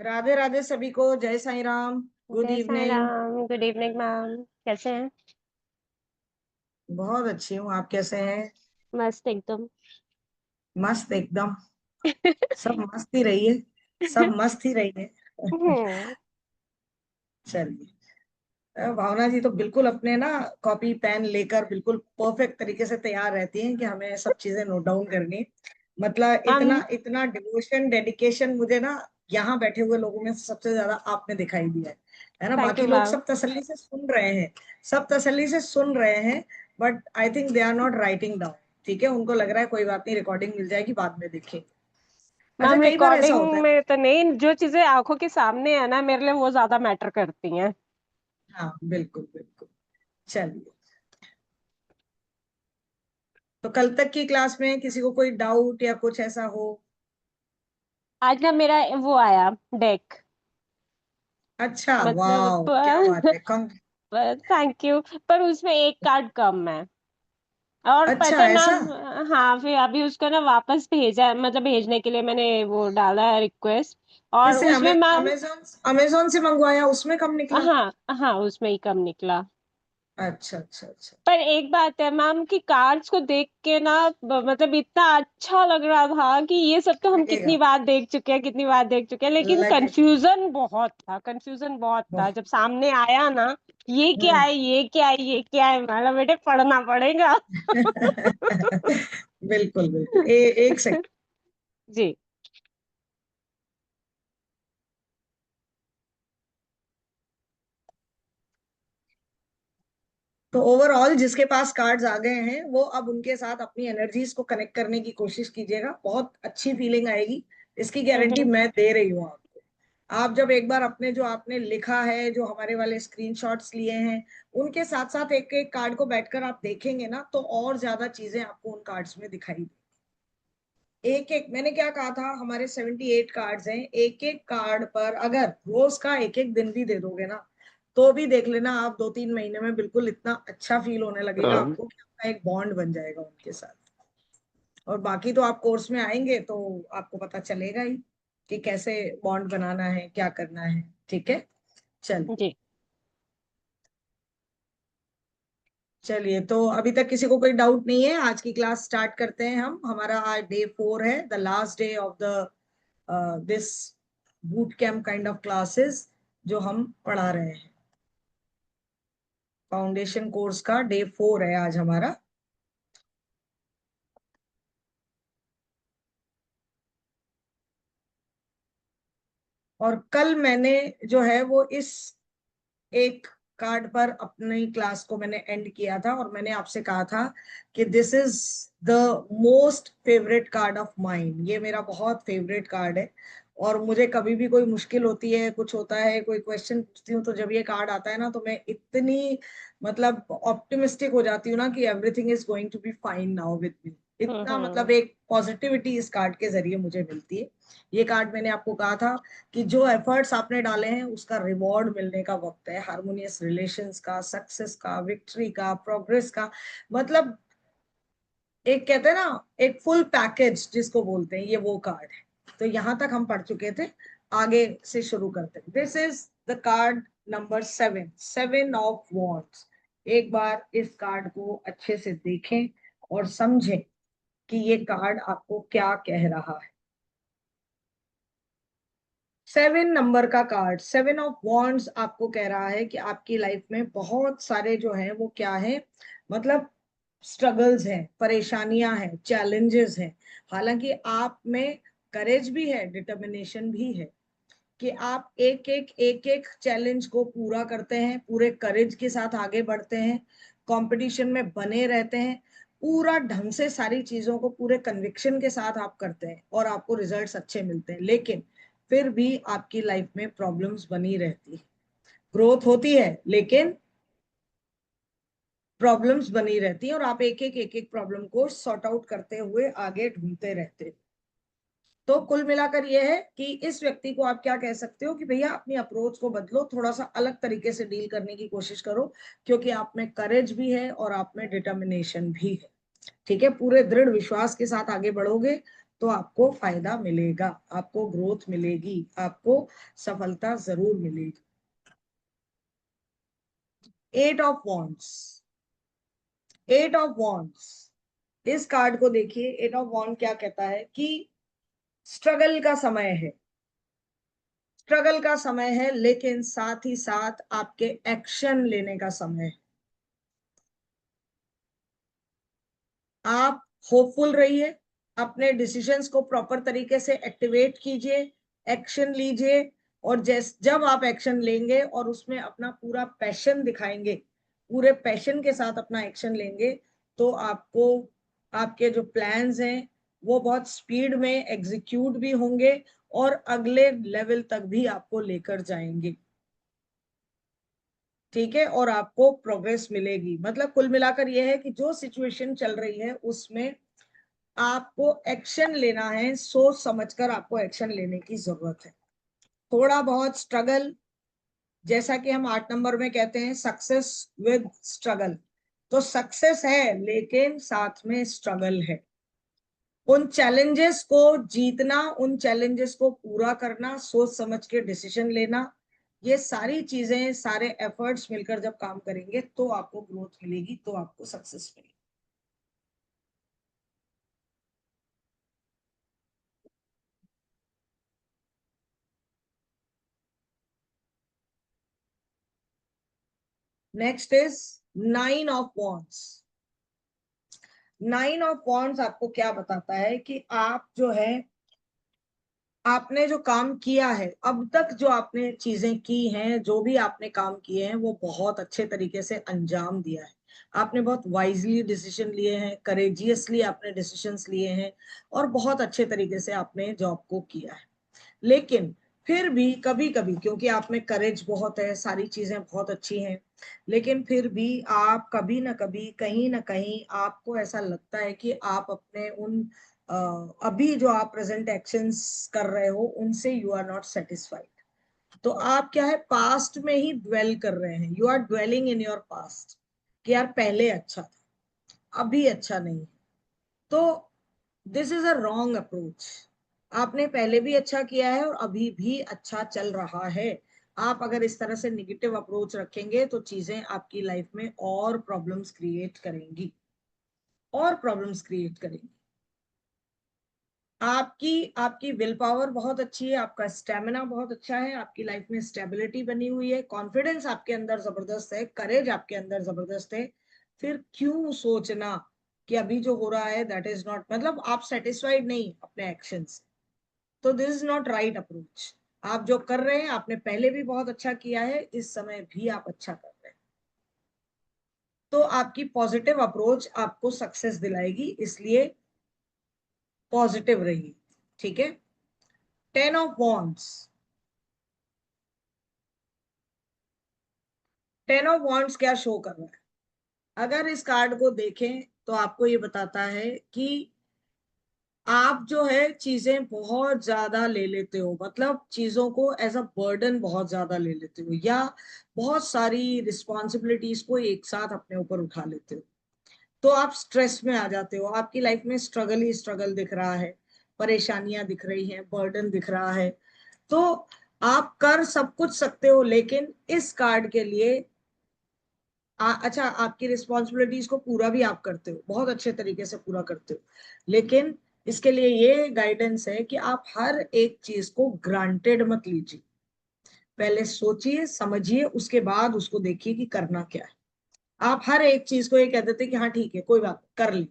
राधे राधे सभी को, जय साईं राम। गुड जय Sai evening. Ram, good evening ma'am. कैसे हैं? बहुत अच्छी हूँ, आप कैसे हैं? मस्त एकदम। मस्त एकदम। सब मस्त ही रहिए। सब मस्त ही रहिए। हम्म। चलिए। भावना जी तो बिल्कुल अपने ना कॉपी पेन लेकर बिल्कुल परफेक्ट तरीके से तैयार रहती हैं कि हमें सब चीजें नोट डाउन करनी। मतलब हम इतना इतना डिवोशन डेडिकेशन मुझे ना यहाँ बैठे हुए लोगों में सबसे ज्यादा आप में दिखाई दिया है ना। थैंक यू बाकी लोग मैम। सब तसल्ली से सुन रहे हैं। सब तसल्ली से सुन रहे हैं। But I think they are not writing down. ठीक है, उनको लग रहा है कोई बात नहीं, रिकॉर्डिंग मिल जाएगी, बाद में देखें। अच्छा, मैम कई बार ऐसा रिकॉर्डिंग होता है। में तो नहीं, जो चीजें आंखों के सामने है ना, मेरे लिए वो ज्यादा मैटर करती हैं। हाँ, बिल्कुल बिल्कुल। चलिए। तो कल तक की क्लास में किसी को कोई डाउट या कुछ ऐसा हो? आज ना मेरा वो आया डेक। अच्छा, मतलब वाह, क्या बात है, कम। Thank you. पर उसमें एक कार्ड कम है। और अच्छा, पता है ऐसा? मैम। हाँ, फिर अभी उसको ना वापस भेजा, मतलब भेजने के लिए मैंने वो डाला है रिक्वेस्ट। और किससे? उसमें मैम। अमेजोन? अमेजोन से मंगवाया, उसमें कम निकला? हाँ। हाँ, उसमें ही कम निकला। अच्छा अच्छा अच्छा। पर एक बात है मैम कि कार्ड्स को देख के ना मतलब इतना अच्छा लग रहा था कि ये सब तो हम लगेगा। कितनी बार देख चुके हैं, कितनी बार देख चुके हैं, लेकिन लगे। कंफ्यूजन बहुत था जब सामने आया ना। ये क्या हम्म। है, ये क्या है, ये क्या है, मतलब बेटे पढ़ना पड़ेगा। बिल्कुल बिल्कुल, एक सेकंड। जी। तो ओवरऑल जिसके पास कार्ड्स आ गए हैं वो अब उनके साथ अपनी एनर्जीज को कनेक्ट करने की कोशिश कीजिएगा, बहुत अच्छी फीलिंग आएगी। इसकी गारंटी हम्म। मैं दे रही हूँ आपको। आप जब एक बार अपने जो आपने लिखा है, जो हमारे वाले स्क्रीनशॉट्स लिए हैं, उनके साथ साथ एक एक कार्ड को बैठकर आप देखेंगे ना, तो और ज्यादा चीजें आपको उन कार्ड्स में दिखाई देंगी। एक एक, मैंने क्या कहा था, हमारे 78 कार्ड्स हैं। एक एक कार्ड पर अगर रोज का एक एक दिन भी दे दोगे ना, तो भी देख लेना आप 2-3 महीने में बिल्कुल इतना अच्छा फील होने लगेगा आपको कि आपका एक बॉन्ड बन जाएगा उनके साथ। और बाकी तो आप कोर्स में आएंगे तो आपको पता चलेगा ही कि कैसे बॉन्ड बनाना है, क्या करना है। ठीक है। चलिए। जी। चलिए, तो अभी तक किसी को कोई डाउट नहीं है, आज की क्लास स्टार्ट करते हैं हम। हमारा आज डे 4 है, the last day of the this boot camp kind of classes जो हम पढ़ा रहे हैं। फाउंडेशन कोर्स का डे 4 है आज हमारा। और कल मैंने जो है वो इस एक कार्ड पर अपनी क्लास को मैंने एंड किया था, और मैंने आपसे कहा था कि this is the most favourite card of mine. ये मेरा बहुत फेवरेट कार्ड है। और मुझे कभी भी कोई मुश्किल होती है, कुछ होता है, कोई क्वेश्चन पूछती हूँ, तो जब ये कार्ड आता है ना, तो मैं इतनी मतलब ऑप्टिमिस्टिक हो जाती हूँ ना कि everything is going to be fine now with me. इतना हम्म। मतलब एक पॉजिटिविटी इस कार्ड के जरिए मुझे मिलती है। ये कार्ड मैंने आपको कहा था कि जो एफर्ट्स आपने डाले हैं उसका रिवॉर्ड मिलने का वक्त है। हार्मोनियस रिलेशंस का, सक्सेस का, विक्ट्री का, प्रोग्रेस का। मतलब एक कहते हैं ना, एक फुल पैकेज जिसको बोलते हैं, ये वो कार्ड है। तो यहां तक हम पढ़ चुके थे। आगे से शुरू करते हैं। This is the card number 7, 7 of wands. एक बार इस कार्ड को अच्छे से देखें और समझें कि ये कार्ड आपको क्या कह रहा है। 7 नंबर का कार्ड, 7 ऑफ वॉन्ड्स, आपको कह रहा है कि आपकी लाइफ में बहुत सारे जो है वो क्या है, मतलब स्ट्रगल्स हैं, परेशानियां हैं, चैलेंजेस हैं। हालांकि आप में करेज भी है, डिटर्मिनेशन भी है कि आप एक एक चैलेंज को पूरा करते हैं, पूरे करेज के साथ आगे बढ़ते हैं, कंपटीशन में बने रहते हैं, पूरा ढंग से सारी चीजों को पूरे कन्विक्शन के साथ आप करते हैं और आपको रिजल्ट्स अच्छे मिलते हैं। लेकिन फिर भी आपकी लाइफ में प्रॉब्लम्स बनी रहती है। ग्रोथ होती है लेकिन प्रॉब्लम्स बनी रहती हैं, और आप एक एक प्रॉब्लम को सॉर्ट आउट करते हुए आगे ढूंढते रहते हैं। तो कुल मिलाकर यह है कि इस व्यक्ति को आप क्या कह सकते हो कि भैया अपनी अप्रोच को बदलो, थोड़ा सा अलग तरीके से डील करने की कोशिश करो, क्योंकि आप में करेज भी है और आप में डिटर्मिनेशन भी है। ठीक है, पूरे दृढ़ विश्वास के साथ आगे बढ़ोगे तो आपको फायदा मिलेगा, आपको ग्रोथ मिलेगी, आपको सफलता जरूर मिलेगी। 8 ऑफ वॉन्ड्स, 8 ऑफ वॉन्ड्स, इस कार्ड को देखिए। 8 ऑफ वॉन्ड क्या कहता है कि स्ट्रगल का समय है, स्ट्रगल का समय है, लेकिन साथ ही साथ आपके एक्शन लेने का समय है। आप होपफुल रहिए, अपने डिसीजंस को प्रॉपर तरीके से एक्टिवेट कीजिए, एक्शन लीजिए, और जब आप एक्शन लेंगे और उसमें अपना पूरा पैशन दिखाएंगे, पूरे पैशन के साथ अपना एक्शन लेंगे, तो आपको आपके जो प्लान्स हैं वो बहुत स्पीड में एग्जीक्यूट भी होंगे और अगले लेवल तक भी आपको लेकर जाएंगे। ठीक है, और आपको प्रोग्रेस मिलेगी। मतलब कुल मिलाकर यह है कि जो सिचुएशन चल रही है उसमें आपको एक्शन लेना है, सोच समझकर आपको एक्शन लेने की जरूरत है। थोड़ा बहुत स्ट्रगल, जैसा कि हम 8 नंबर में कहते हैं सक्सेस विद स्ट्रगल, तो सक्सेस है लेकिन साथ में स्ट्रगल है। उन चैलेंजेस को जीतना, उन चैलेंजेस को पूरा करना, सोच समझ के डिसीजन लेना, ये सारी चीजें, सारे एफर्ट्स मिलकर जब काम करेंगे तो आपको ग्रोथ मिलेगी, तो आपको सक्सेस मिलेगी। Next is 9 of wands. 9 of wands आपको क्या बताता है कि आप जो है, आपने जो काम किया है अब तक, जो आपने चीजें की हैं, जो भी आपने काम किए हैं, वो बहुत अच्छे तरीके से अंजाम दिया है। आपने बहुत वाइजली डिसीजन लिए हैं, करेजियसली आपने डिसीजंस लिए हैं, और बहुत अच्छे तरीके से आपने जॉब को किया है। लेकिन फिर भी कभी कभी, क्योंकि आप में करेज बहुत है, सारी चीजें बहुत अच्छी हैं, लेकिन फिर भी आप कभी ना कभी, कहीं ना कहीं आपको ऐसा लगता है कि आप अपने उन अभी जो आप प्रेजेंट एक्शंस कर रहे हो उनसे यू आर नॉट सेटिस्फाइड। तो आप क्या है, पास्ट में ही ड्वेल कर रहे हैं, you are dwelling in your past, कि यार पहले अच्छा था, अभी अच्छा नहीं है। तो this is a wrong approach. आपने पहले भी अच्छा किया है और अभी भी अच्छा चल रहा है। आप अगर इस तरह से निगेटिव अप्रोच रखेंगे तो चीजें आपकी लाइफ में और प्रॉब्लम्स क्रिएट करेंगी, और प्रॉब्लम्स क्रिएट करेंगी। आपकी आपकी विल पावर बहुत अच्छी है, आपका स्टेमिना बहुत अच्छा है, आपकी लाइफ में स्टेबिलिटी बनी हुई है, कॉन्फिडेंस आपके अंदर जबरदस्त है, करेज आपके अंदर जबरदस्त है। फिर क्यों सोचना कि अभी जो हो रहा है दैट इज नॉट, मतलब आप सेटिस्फाइड नहीं अपने एक्शन से, तो this is not right approach. आप जो कर रहे हैं, आपने पहले भी बहुत अच्छा किया है, इस समय भी आप अच्छा कर रहे हैं। तो आपकी पॉजिटिव अप्रोच आपको सक्सेस दिलाएगी, इसलिए पॉजिटिव रहिए। ठीक है। 10 ऑफ वॉन्ड्स, 10 ऑफ वॉन्ड्स क्या शो कर रहा है? अगर इस कार्ड को देखें तो आपको ये बताता है कि आप जो है चीजें बहुत ज्यादा ले लेते हो, मतलब चीजों को एज अ बर्डन बहुत ज्यादा ले लेते हो, या बहुत सारी रिस्पॉन्सिबिलिटीज को एक साथ अपने ऊपर उठा लेते हो। तो आप स्ट्रेस में आ जाते हो, आपकी लाइफ में स्ट्रगल ही स्ट्रगल दिख रहा है, परेशानियां दिख रही हैं, बर्डन दिख रहा है। तो आप कर सब कुछ सकते हो, लेकिन इस कार्ड के लिए अच्छा, आपकी रिस्पॉन्सिबिलिटीज को पूरा भी आप करते हो, बहुत अच्छे तरीके से पूरा करते हो, लेकिन इसके लिए ये गाइडेंस है कि आप हर एक चीज को ग्रांटेड मत लीजिए। पहले सोचिए समझिए, उसके बाद उसको देखिए कि करना क्या है। आप हर एक चीज को ये कह देते कि हाँ ठीक है कोई बात कर ली,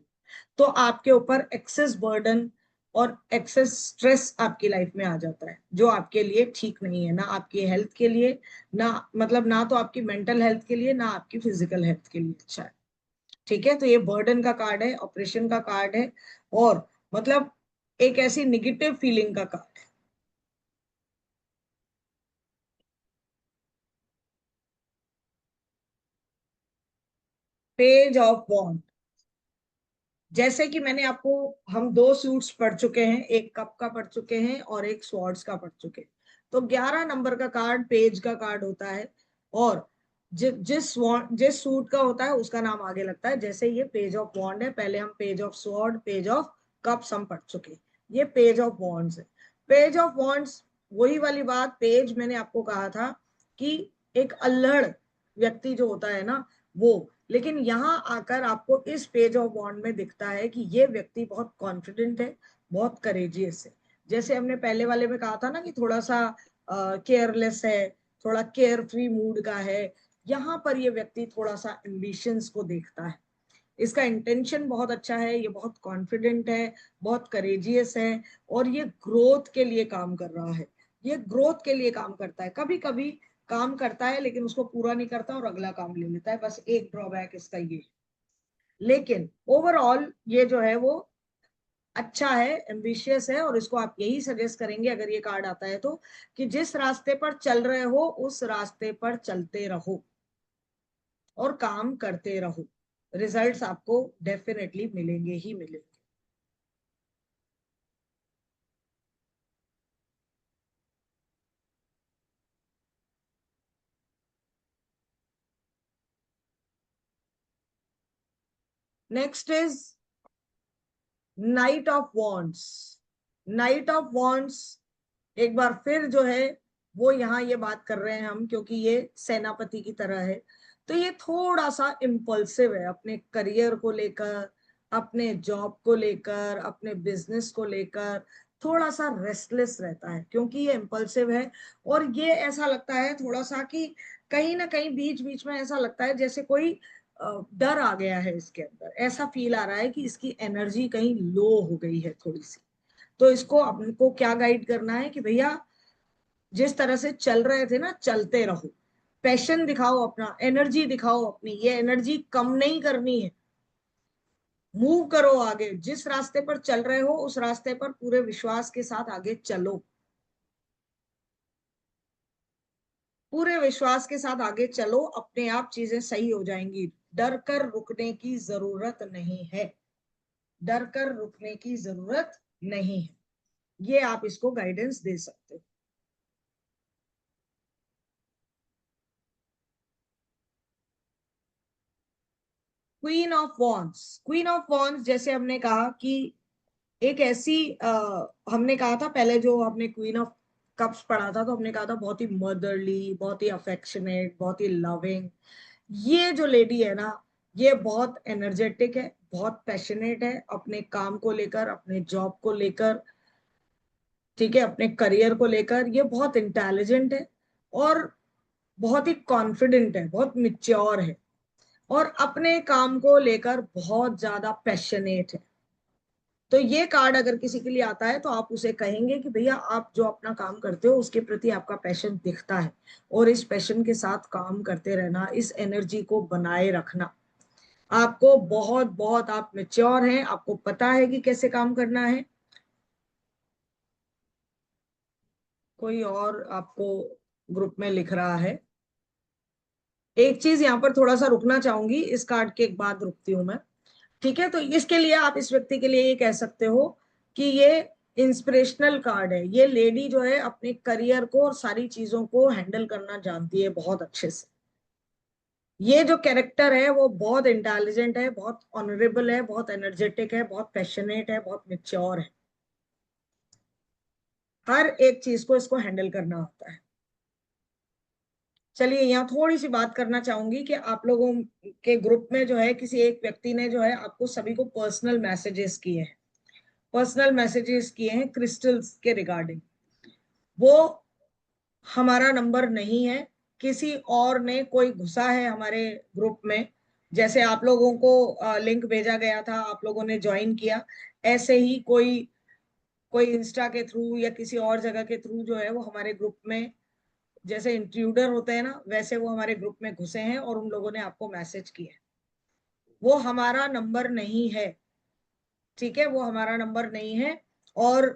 तो आपके ऊपर एक्सेस बर्डन और एक्सेस स्ट्रेस आपकी लाइफ में आ जाता है, जो आपके लिए ठीक नहीं है, ना आपकी हेल्थ के लिए, ना मतलब ना तो आपकी मेंटल हेल्थ के लिए, ना आपकी फिजिकल हेल्थ के लिए अच्छा है। ठीक है, तो ये बर्डन का कार्ड है, ऑपरेशन का कार्ड है, और मतलब एक ऐसी निगेटिव फीलिंग का कार्ड है। पेज ऑफ वॉन्ड, जैसे कि मैंने आपको, हम दो सूट्स पढ़ चुके हैं, एक कप का पढ़ चुके हैं और एक स्वॉर्ड्स का पढ़ चुके हैं। तो 11 नंबर का कार्ड पेज का कार्ड होता है, और जिस सूट का होता है उसका नाम आगे लगता है। जैसे ये पेज ऑफ वॉन्ड है, पहले हम page of sword, page of cups हम पढ़ चुके हैं। ये पेज ऑफ वॉन्ड्स है। पेज ऑफ वॉन्ड्स, वही वाली बात, पेज मैंने आपको कहा था कि एक अल्हड़ व्यक्ति जो होता है ना वो, लेकिन यहाँ आकर आपको इस पेज ऑफ वॉन्ड में दिखता है कि ये व्यक्ति बहुत कॉन्फिडेंट है, बहुत करेजियस है। जैसे हमने पहले वाले में कहा था ना कि थोड़ा सा केयरलेस है, थोड़ा केयर फ्री मूड का है, यहाँ पर ये व्यक्ति थोड़ा सा एम्बिशंस को देखता है। इसका इंटेंशन बहुत अच्छा है, ये बहुत कॉन्फिडेंट है, बहुत करेजियस है, और ये ग्रोथ के लिए काम कर रहा है। ये ग्रोथ के लिए काम करता है, कभी कभी काम करता है लेकिन उसको पूरा नहीं करता और अगला काम ले लेता है, बस एक ड्रॉबैक इसका ये। लेकिन ओवरऑल ये जो है वो अच्छा है, एम्बिशियस है, और इसको आप यही सजेस्ट करेंगे अगर ये कार्ड आता है तो, कि जिस रास्ते पर चल रहे हो उस रास्ते पर चलते रहो और काम करते रहो, रिजल्ट्स आपको डेफिनेटली मिलेंगे ही मिलेंगे। Next is night of wands. Night of wands एक बार फिर जो है वो यहाँ ये बात कर रहे हैं हम, क्योंकि ये सेनापति की तरह है, तो ये थोड़ा सा इम्पल्सिव है अपने करियर को लेकर, अपने जॉब को लेकर, अपने बिजनेस को लेकर, थोड़ा सा रेस्टलेस रहता है क्योंकि ये इम्पल्सिव है। और ये ऐसा लगता है थोड़ा सा कि कहीं ना कहीं बीच बीच में ऐसा लगता है जैसे कोई डर आ गया है इसके अंदर, ऐसा फील आ रहा है कि इसकी एनर्जी कहीं लो हो गई है थोड़ी सी। तो इसको अपने क्या गाइड करना है कि भैया जिस तरह से चल रहे थे ना चलते रहो, पैशन दिखाओ, अपना एनर्जी दिखाओ, अपनी ये एनर्जी कम नहीं करनी है, मूव करो आगे, जिस रास्ते पर चल रहे हो उस रास्ते पर पूरे विश्वास के साथ आगे चलो, पूरे विश्वास के साथ आगे चलो, अपने आप चीजें सही हो जाएंगी। डर कर रुकने की जरूरत नहीं है, डर कर रुकने की जरूरत नहीं है। ये आप इसको गाइडेंस दे सकते हो। Queen of wands, queen of wands जैसे हमने कहा कि एक ऐसी हमने कहा था पहले, जो हमने क्वीन ऑफ कप्स पढ़ा था तो हमने कहा था बहुत ही मदरली, बहुत ही अफेक्शनेट, बहुत ही लविंग। ये जो लेडी है ना, ये बहुत एनर्जेटिक है, बहुत पैशनेट है अपने काम को लेकर, अपने जॉब को लेकर, ठीक है, अपने करियर को लेकर। ये बहुत इंटेलिजेंट है और बहुत ही कॉन्फिडेंट है, बहुत मिच्योर है, और अपने काम को लेकर बहुत ज्यादा पैशनेट है। तो ये कार्ड अगर किसी के लिए आता है तो आप उसे कहेंगे कि भैया आप जो अपना काम करते हो उसके प्रति आपका पैशन दिखता है, और इस पैशन के साथ काम करते रहना, इस एनर्जी को बनाए रखना। आपको बहुत बहुत, आप मेच्योर हैं, आपको पता है कि कैसे काम करना है। कोई और आपको ग्रुप में लिख रहा है। एक चीज यहाँ पर थोड़ा सा रुकना चाहूंगी, इस कार्ड के एक बाद रुकती हूं मैं। ठीक है, तो इसके लिए आप इस व्यक्ति के लिए ये कह सकते हो कि ये इंस्पिरेशनल कार्ड है। ये लेडी जो है अपने करियर को और सारी चीजों को हैंडल करना जानती है बहुत अच्छे से। ये जो कैरेक्टर है वो बहुत इंटेलिजेंट है, बहुत ऑनरेबल है, बहुत एनर्जेटिक है, बहुत पैशनेट है, बहुत मेच्योर है। हर एक चीज को इसको हैंडल करना आता है। चलिए यहाँ थोड़ी सी बात करना चाहूंगी कि आप लोगों के ग्रुप में जो है किसी एक व्यक्ति ने जो है आपको सभी को पर्सनल मैसेजेस किए हैं, पर्सनल मैसेजेस किए हैं क्रिस्टल्स के रिगार्डिंग। वो हमारा नंबर नहीं है, किसी और ने कोई घुसा है हमारे ग्रुप में। जैसे आप लोगों को लिंक भेजा गया था, आप लोगों ने ज्वाइन किया, ऐसे ही कोई कोई इंस्टा के थ्रू या किसी और जगह के थ्रू जो है वो हमारे ग्रुप में, जैसे इंट्रूडर होते हैं ना, वैसे वो हमारे ग्रुप में घुसे हैं और उन लोगों ने आपको मैसेज किया है। वो हमारा नंबर नहीं है, ठीक है, वो हमारा नंबर नहीं है। और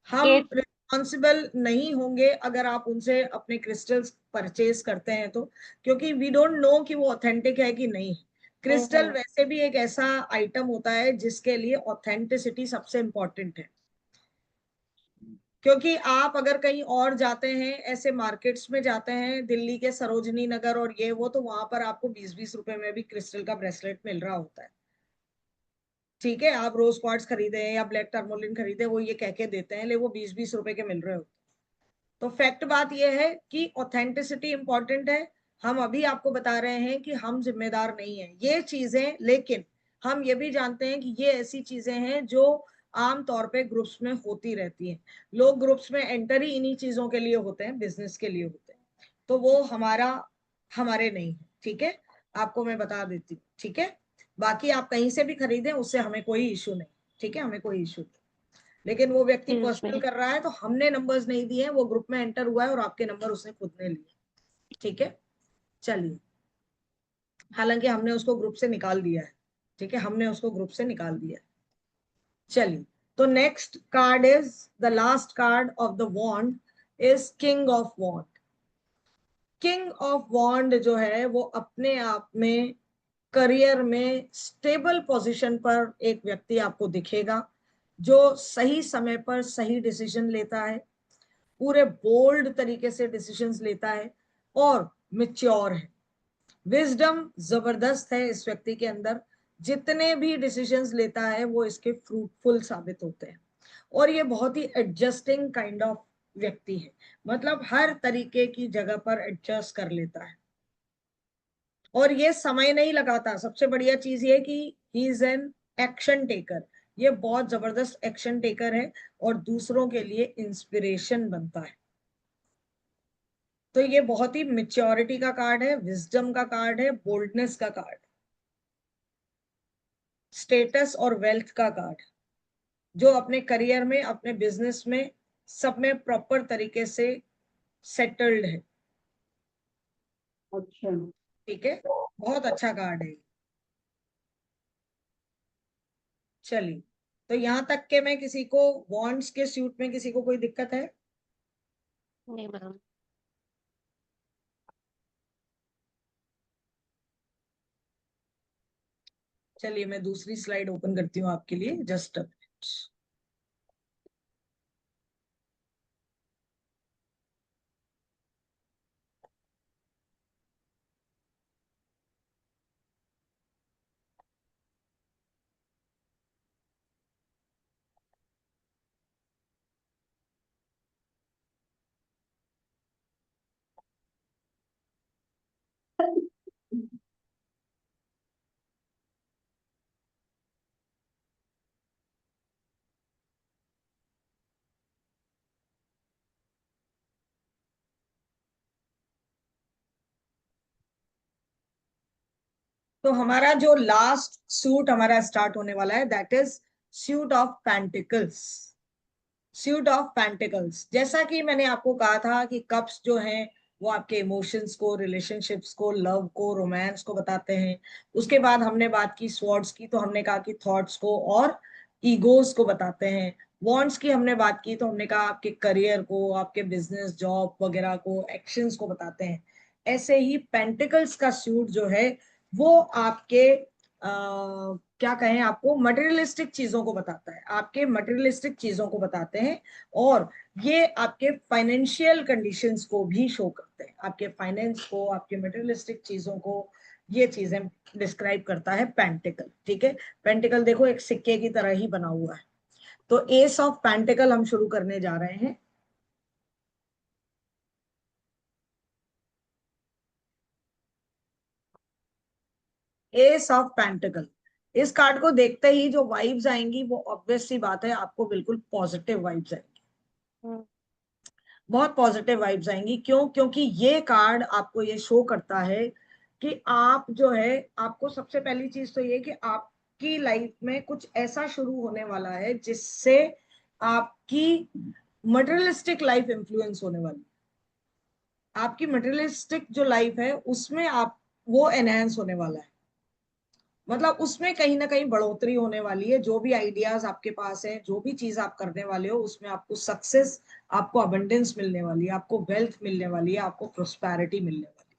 हम ये रिस्पॉन्सिबल नहीं होंगे अगर आप उनसे अपने क्रिस्टल्स परचेज करते हैं तो, क्योंकि वी डोंट नो कि वो ऑथेंटिक है कि नहीं। क्रिस्टल हम्म वैसे भी एक ऐसा आइटम होता है जिसके लिए ऑथेंटिसिटी सबसे इंपॉर्टेंट है। क्योंकि आप अगर कहीं और जाते हैं, ऐसे मार्केट्स में जाते हैं, दिल्ली के सरोजनी नगर और ये वो, तो वहां पर आपको 20-20 रुपए में भी क्रिस्टल का ब्रेसलेट मिल रहा होता है, ठीक है, आप रोज क्वार्ट्स खरीदे या ब्लैक टर्मोलिन खरीदे, वो ये कह के देते हैं, ले वो 20-20 रुपए के मिल रहे हो। तो फैक्ट बात यह है कि ऑथेंटिसिटी इंपॉर्टेंट है। हम अभी आपको बता रहे हैं कि हम जिम्मेदार नहीं है ये चीजें, लेकिन हम ये भी जानते हैं कि ये ऐसी चीजें हैं जो आम तौर पे ग्रुप्स में होती रहती हैं। लोग ग्रुप्स में एंटर ही इन्हीं चीजों के लिए होते हैं, बिजनेस के लिए होते हैं। तो वो हमारे नहीं है, ठीक है, आपको मैं बता देती हूँ, ठीक है। बाकी आप कहीं से भी खरीदें, उससे हमें कोई इशू नहीं, ठीक है, हमें कोई इशू नहीं। लेकिन वो व्यक्ति ठीक पर्सनल है। कर रहा है, तो हमने नंबर्स नहीं दिए हैं, वो ग्रुप में एंटर हुआ है और आपके नंबर उसने खुद ने लिए, ठीक है। चलिए, हालांकि हमने उसको ग्रुप से निकाल दिया है, ठीक है, हमने उसको ग्रुप से निकाल दिया है। चलिए, तो next card is the last card of the wand, is king of wand. King of wand जो है वो अपने आप में करियर में स्टेबल पोजीशन पर एक व्यक्ति आपको दिखेगा, जो सही समय पर सही डिसीजन लेता है, पूरे बोल्ड तरीके से डिसीजंस लेता है और मिच्योर है। विजडम जबरदस्त है इस व्यक्ति के अंदर, जितने भी डिसीजंस लेता है वो इसके फ्रूटफुल साबित होते हैं। और ये बहुत ही एडजस्टिंग काइंड ऑफ व्यक्ति है, मतलब हर तरीके की जगह पर एडजस्ट कर लेता है। और ये समय नहीं लगाता, सबसे बढ़िया चीज ये कि he is an action taker, ये बहुत जबरदस्त एक्शन टेकर है और दूसरों के लिए इंस्पिरेशन बनता है। तो ये बहुत ही मेच्योरिटी का कार्ड है, विजडम का कार्ड है, बोल्डनेस का कार्ड, स्टेटस और वेल्थ का कार्ड, जो अपने करियर में अपने बिजनेस में सब में प्रॉपर तरीके से सेटल्ड है। अच्छा। ठीक है, बहुत अच्छा कार्ड है। चलिए, तो यहां तक के मैं किसी को वॉन्ड्स के सूट में किसी को कोई दिक्कत है? नहीं मैम। चलिए, मैं दूसरी स्लाइड ओपन करती हूँ आपके लिए, जस्ट अ मिनट। तो हमारा जो लास्ट सूट हमारा स्टार्ट होने वाला है, that is suit of pentacles. Suit of pentacles, जैसा कि मैंने आपको कहा था कि कप्स जो हैं वो आपके इमोशंस को, रिलेशनशिप्स को, लव को, रोमांस को बताते हैं। उसके बाद हमने बात की स्वॉर्ड्स की, तो हमने कहा कि थॉट्स को और ईगोस को बताते हैं। वॉन्ड्स की हमने बात की तो हमने कहा आपके करियर को, आपके बिजनेस, जॉब वगैरह को, एक्शंस को बताते हैं। ऐसे ही पेंटिकल्स का सूट जो है वो आपके क्या कहें, आपको मटेरियलिस्टिक चीजों को बताता है, आपके मटेरियलिस्टिक चीजों को बताते हैं। और ये आपके फाइनेंशियल कंडीशंस को भी शो करते हैं, आपके फाइनेंस को, आपके मटेरियलिस्टिक चीजों को, ये चीजें डिस्क्राइब करता है पेंटिकल। ठीक है, पेंटिकल देखो एक सिक्के की तरह ही बना हुआ है। तो एस ऑफ पेंटिकल हम शुरू करने जा रहे हैं। एस ऑफ पेंटिकल, इस कार्ड को देखते ही जो वाइब्स आएंगी वो ऑब्वियस सी बात है, आपको बिल्कुल पॉजिटिव वाइब्स आएंगी, बहुत पॉजिटिव वाइब्स आएंगी। क्यों? क्योंकि ये कार्ड आपको ये शो करता है कि आप जो है, आपको सबसे पहली चीज तो ये कि आपकी लाइफ में कुछ ऐसा शुरू होने वाला है जिससे आपकी मटेरियलिस्टिक लाइफ इंफ्लुएंस होने वाली, आपकी मटेरियलिस्टिक जो लाइफ है उसमें आप वो एनहेंस होने वाला है, मतलब उसमें कहीं ना कहीं बढ़ोतरी होने वाली है। जो भी आइडियाज आपके पास है, जो भी चीज आप करने वाले हो, उसमें आपको सक्सेस, आपको अबंडेंस मिलने वाली है, आपको वेल्थ मिलने वाली है, आपको प्रोस्पैरिटी मिलने वाली है।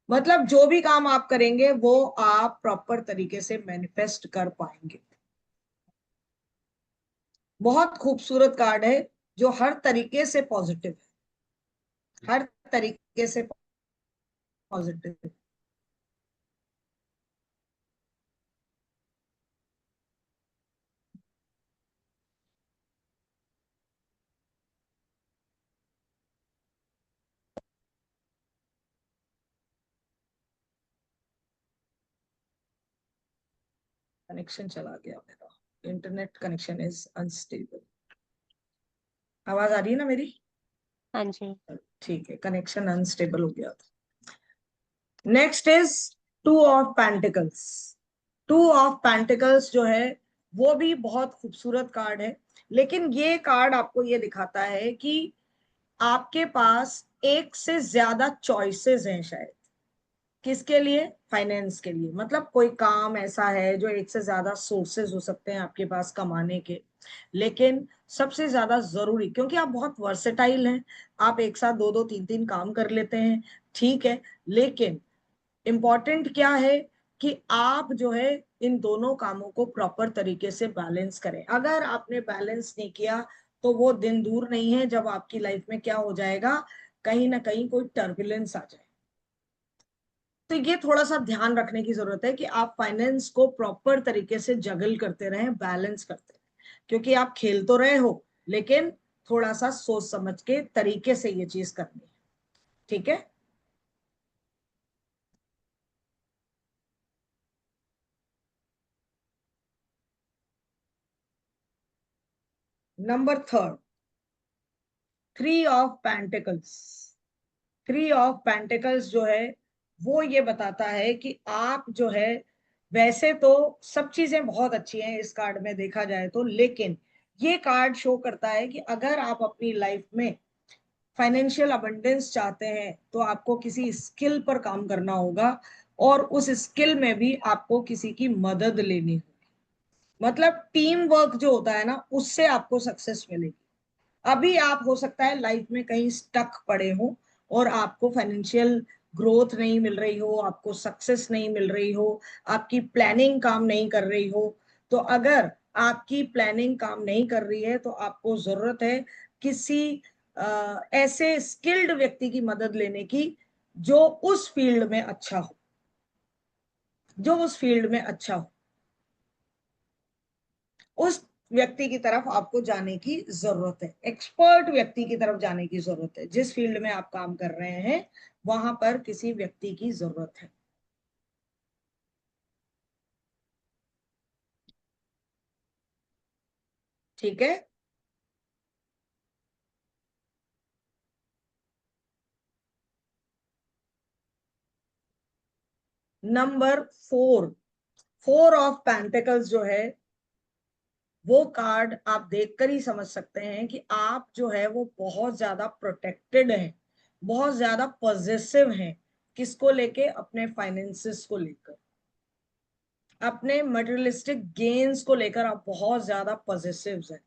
मतलब जो भी काम आप करेंगे वो आप प्रॉपर तरीके से मैनिफेस्ट कर पाएंगे। बहुत खूबसूरत कार्ड है, जो हर तरीके से पॉजिटिव है, हर तरीके से पॉजिटिव। कनेक्शन चला गया मेरा, इंटरनेट कनेक्शन इज अनस्टेबल। आवाज आ रही है ना मेरी? हाँ जी। ठीक है, कनेक्शन अनस्टेबल हो गया था। Next is two of pentacles. Two of pentacles जो है वो भी बहुत खूबसूरत कार्ड है, लेकिन ये कार्ड आपको ये दिखाता है कि आपके पास एक से ज्यादा चॉइसेस हैं शायद। किसके लिए? फाइनेंस के लिए। मतलब कोई काम ऐसा है जो एक से ज्यादा सोर्सेज हो सकते हैं आपके पास कमाने के, लेकिन सबसे ज्यादा जरूरी, क्योंकि आप बहुत वर्सेटाइल हैं, आप एक साथ दो दो तीन तीन काम कर लेते हैं, ठीक है, लेकिन इम्पॉर्टेंट क्या है कि आप जो है इन दोनों कामों को प्रॉपर तरीके से बैलेंस करें। अगर आपने बैलेंस नहीं किया तो वो दिन दूर नहीं है जब आपकी लाइफ में क्या हो जाएगा, कहीं ना कहीं कोई टर्बुलेंस आ जाए। तो ये थोड़ा सा ध्यान रखने की जरूरत है कि आप फाइनेंस को प्रॉपर तरीके से जगल करते रहें, बैलेंस करते रहें, क्योंकि आप खेल तो रहे हो, लेकिन थोड़ा सा सोच समझ के तरीके से ये चीज करनी है, ठीक है। Number third, three of pentacles. Three of pentacles जो है वो ये बताता है कि आप जो है, वैसे तो सब चीजें बहुत अच्छी हैं इस कार्ड में देखा जाए तो, लेकिन ये कार्ड शो करता है कि अगर आप अपनी लाइफ में फाइनेंशियल अबंडेंस चाहते हैं तो आपको किसी स्किल पर काम करना होगा, और उस स्किल में भी आपको किसी की मदद लेनी होगी। मतलब टीम वर्क जो होता है ना, उससे आपको सक्सेस मिलेगी। अभी आप हो सकता है लाइफ में कहीं स्टक पड़े हो और आपको फाइनेंशियल ग्रोथ नहीं मिल रही हो, आपको सक्सेस नहीं मिल रही हो, आपकी प्लानिंग काम नहीं कर रही हो। तो अगर आपकी प्लानिंग काम नहीं कर रही है तो आपको जरूरत है किसी ऐसे स्किल्ड व्यक्ति की मदद लेने की जो उस फील्ड में अच्छा हो, जो उस फील्ड में अच्छा हो। उस व्यक्ति की तरफ आपको जाने की जरूरत है, एक्सपर्ट व्यक्ति की तरफ जाने की जरूरत है। जिस फील्ड में आप काम कर रहे हैं वहां पर किसी व्यक्ति की जरूरत है, ठीक है। Number four, four of pentacles जो है वो कार्ड आप देखकर ही समझ सकते हैं कि आप जो है वो बहुत ज्यादा प्रोटेक्टेड हैं, बहुत ज्यादा पॉजिटिव हैं। किसको लेके? अपने फाइनेंसेस को लेकर, अपने मटेरियलिस्टिक गेन्स को लेकर आप बहुत ज्यादा पॉजिटिव हैं,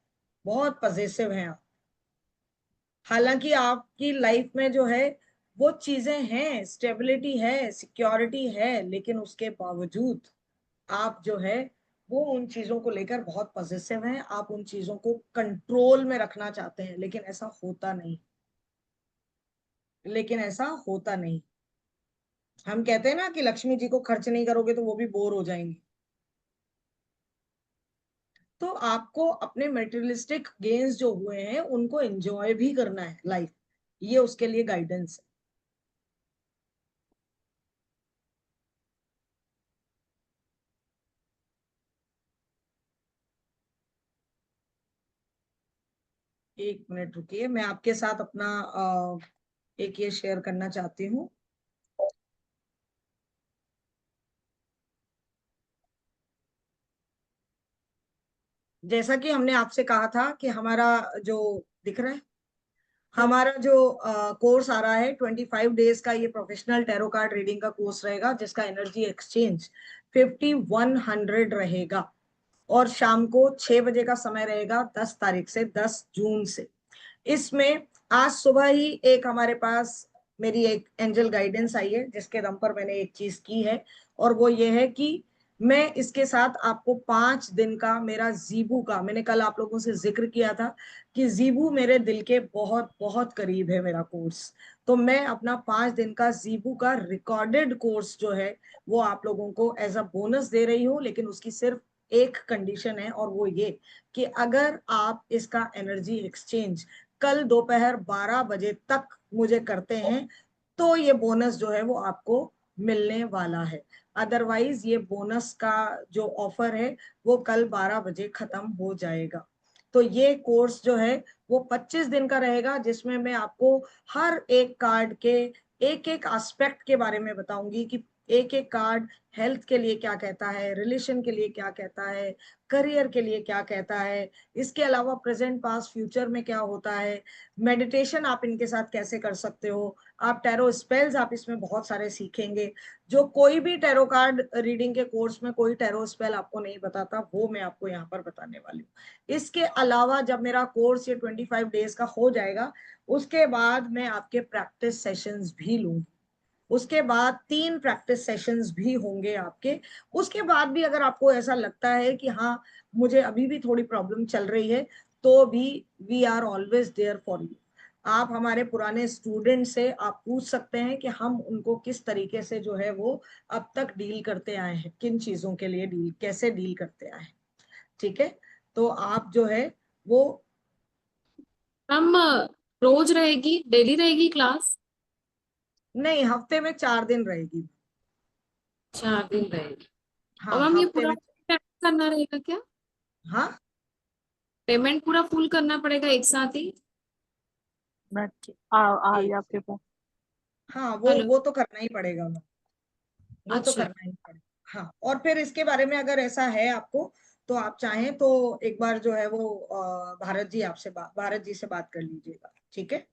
बहुत पॉजिटिव हैं आप। हालांकि आपकी लाइफ में जो है वो चीजें हैं, स्टेबिलिटी है, सिक्योरिटी है, लेकिन उसके बावजूद आप जो है वो उन चीजों को लेकर बहुत पॉजिटिव हैं, आप उन चीजों को कंट्रोल में रखना चाहते हैं, लेकिन ऐसा होता नहीं, लेकिन ऐसा होता नहीं। हम कहते हैं ना कि लक्ष्मी जी को खर्च नहीं करोगे तो वो भी बोर हो जाएंगी। तो आपको अपने मटेरियलिस्टिक गेन्स जो हुए हैं उनको एंजॉय भी करना है लाइफ, ये उसके लिए गाइडेंस है। एक मिनट रुकिए, मैं आपके साथ अपना एक ये शेयर करना चाहती हूँ। जैसा कि हमने आपसे कहा था कि हमारा जो दिख रहा है, हमारा जो कोर्स आ रहा है 25 डेज का, ये प्रोफेशनल टैरो कार्ड रीडिंग का कोर्स रहेगा, जिसका एनर्जी एक्सचेंज 5100 रहेगा, और शाम को 6 बजे का समय रहेगा, 10 तारीख से, 10 जून से। इसमें आज सुबह ही एक हमारे पास मेरी एक एंजल गाइडेंस आई है, जिसके दम पर मैंने एक चीज की है, और वो ये है कि मैं इसके साथ आपको 5 दिन का मेरा जीबू का, मैंने कल आप लोगों से जिक्र किया था कि जीबू मेरे दिल के बहुत बहुत करीब है मेरा कोर्स। तो मैं अपना 5 दिन का जीबू का रिकॉर्डेड कोर्स जो है वो आप लोगों को एज अ बोनस दे रही हूँ, लेकिन उसकी सिर्फ एक कंडीशन है, और वो ये कि अगर आप इसका एनर्जी एक्सचेंज कल दोपहर 12 बजे तक मुझे करते हैं तो ये बोनस जो है वो आपको मिलने वाला है। अदरवाइज ये बोनस का जो ऑफर है वो कल 12 बजे खत्म हो जाएगा। तो ये कोर्स जो है वो 25 दिन का रहेगा, जिसमें मैं आपको हर एक कार्ड के एक एक एस्पेक्ट के बारे में बताऊंगी कि एक एक कार्ड हेल्थ के लिए क्या कहता है, रिलेशन के लिए क्या कहता है, करियर के लिए क्या कहता है, इसके अलावा प्रेजेंट पास्ट फ्यूचर में क्या होता है, मेडिटेशन आप इनके साथ कैसे कर सकते हो, आप टैरो स्पेल्स आप इसमें बहुत सारे सीखेंगे। जो कोई भी टैरो कार्ड रीडिंग के कोर्स में कोई टैरो स्पेल आपको नहीं बताता, वो मैं आपको यहाँ पर बताने वाली हूँ। इसके अलावा जब मेरा कोर्स ये 25 डेज का हो जाएगा, उसके बाद मैं आपके प्रैक्टिस सेशंस भी लूंगी। उसके बाद 3 प्रैक्टिस सेशंस भी होंगे आपके। उसके बाद भी अगर आपको ऐसा लगता है कि हाँ मुझे अभी भी थोड़ी प्रॉब्लम चल रही है, तो भी we are always there for you. आप हमारे पुराने स्टूडेंट से आप पूछ सकते हैं कि हम उनको किस तरीके से जो है वो अब तक डील करते आए हैं, किन चीजों के लिए डील कैसे डील करते आए हैं। ठीक है, तो आप जो है वो मैम रोज रहेगी, डेली रहेगी क्लास? नहीं, हफ्ते में 4 दिन रहेगी। 4 दिन रहेगी। और हाँ मैम ये हफ्ते पूरा में। पेमेंट करना रहेगा क्या? हाँ पेमेंट पूरा फुल करना पड़ेगा एक साथ ही? नेट आ रही एक है आपके पास? हाँ हेलो। वो तो करना ही पड़ेगा मैम, वो तो अच्छा। करना ही पड़ेगा। हाँ, और फिर इसके बारे में अगर ऐसा है आपको, तो आप चाहें तो एक बार जो है वो भारत जी से बात कर लीजिएगा। ठीक है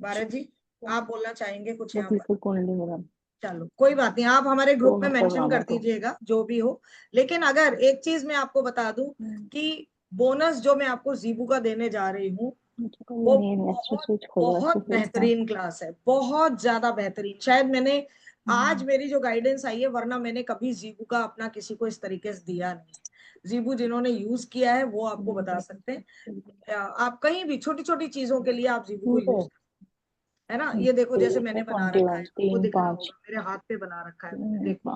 भारत जी, आप बोलना चाहेंगे कुछ वो यहाँ पर? बिल्कुल कौन मैडम। चलो कोई बात नहीं, आप हमारे तो ग्रुप में मतलब मेंशन आना कर तो दीजिएगा जो भी हो। लेकिन अगर एक चीज मैं आपको बता दूं कि बोनस जो मैं आपको जीबू का देने जा रही हूँ, मुझे तो वो ये नहीं अच्छे बहुत स्विच खोलो अच्छे बहुत से इसका। बेहतरीन क्लास है, बहुत ज्यादा बेहतरीन। शायद मैंने आज हम्म, मेरी जो गाइडेंस आई है, वरना मैंने कभी जीबू का अपना किसी को इस तरीके से दिया नहीं। जीबू जिन्होंने यूज किया है वो आपको बता सकते हैं। आप कहीं भी छोटी छोटी चीजों के लिए आप जीबू को ठीक है। यूज, है ना। ये देखो जैसे मैंने बना रखा है, 21 आपको 3 दिख रहा 5 होगा मेरे हाथ पे बना रखा है मैंने, 3 देखो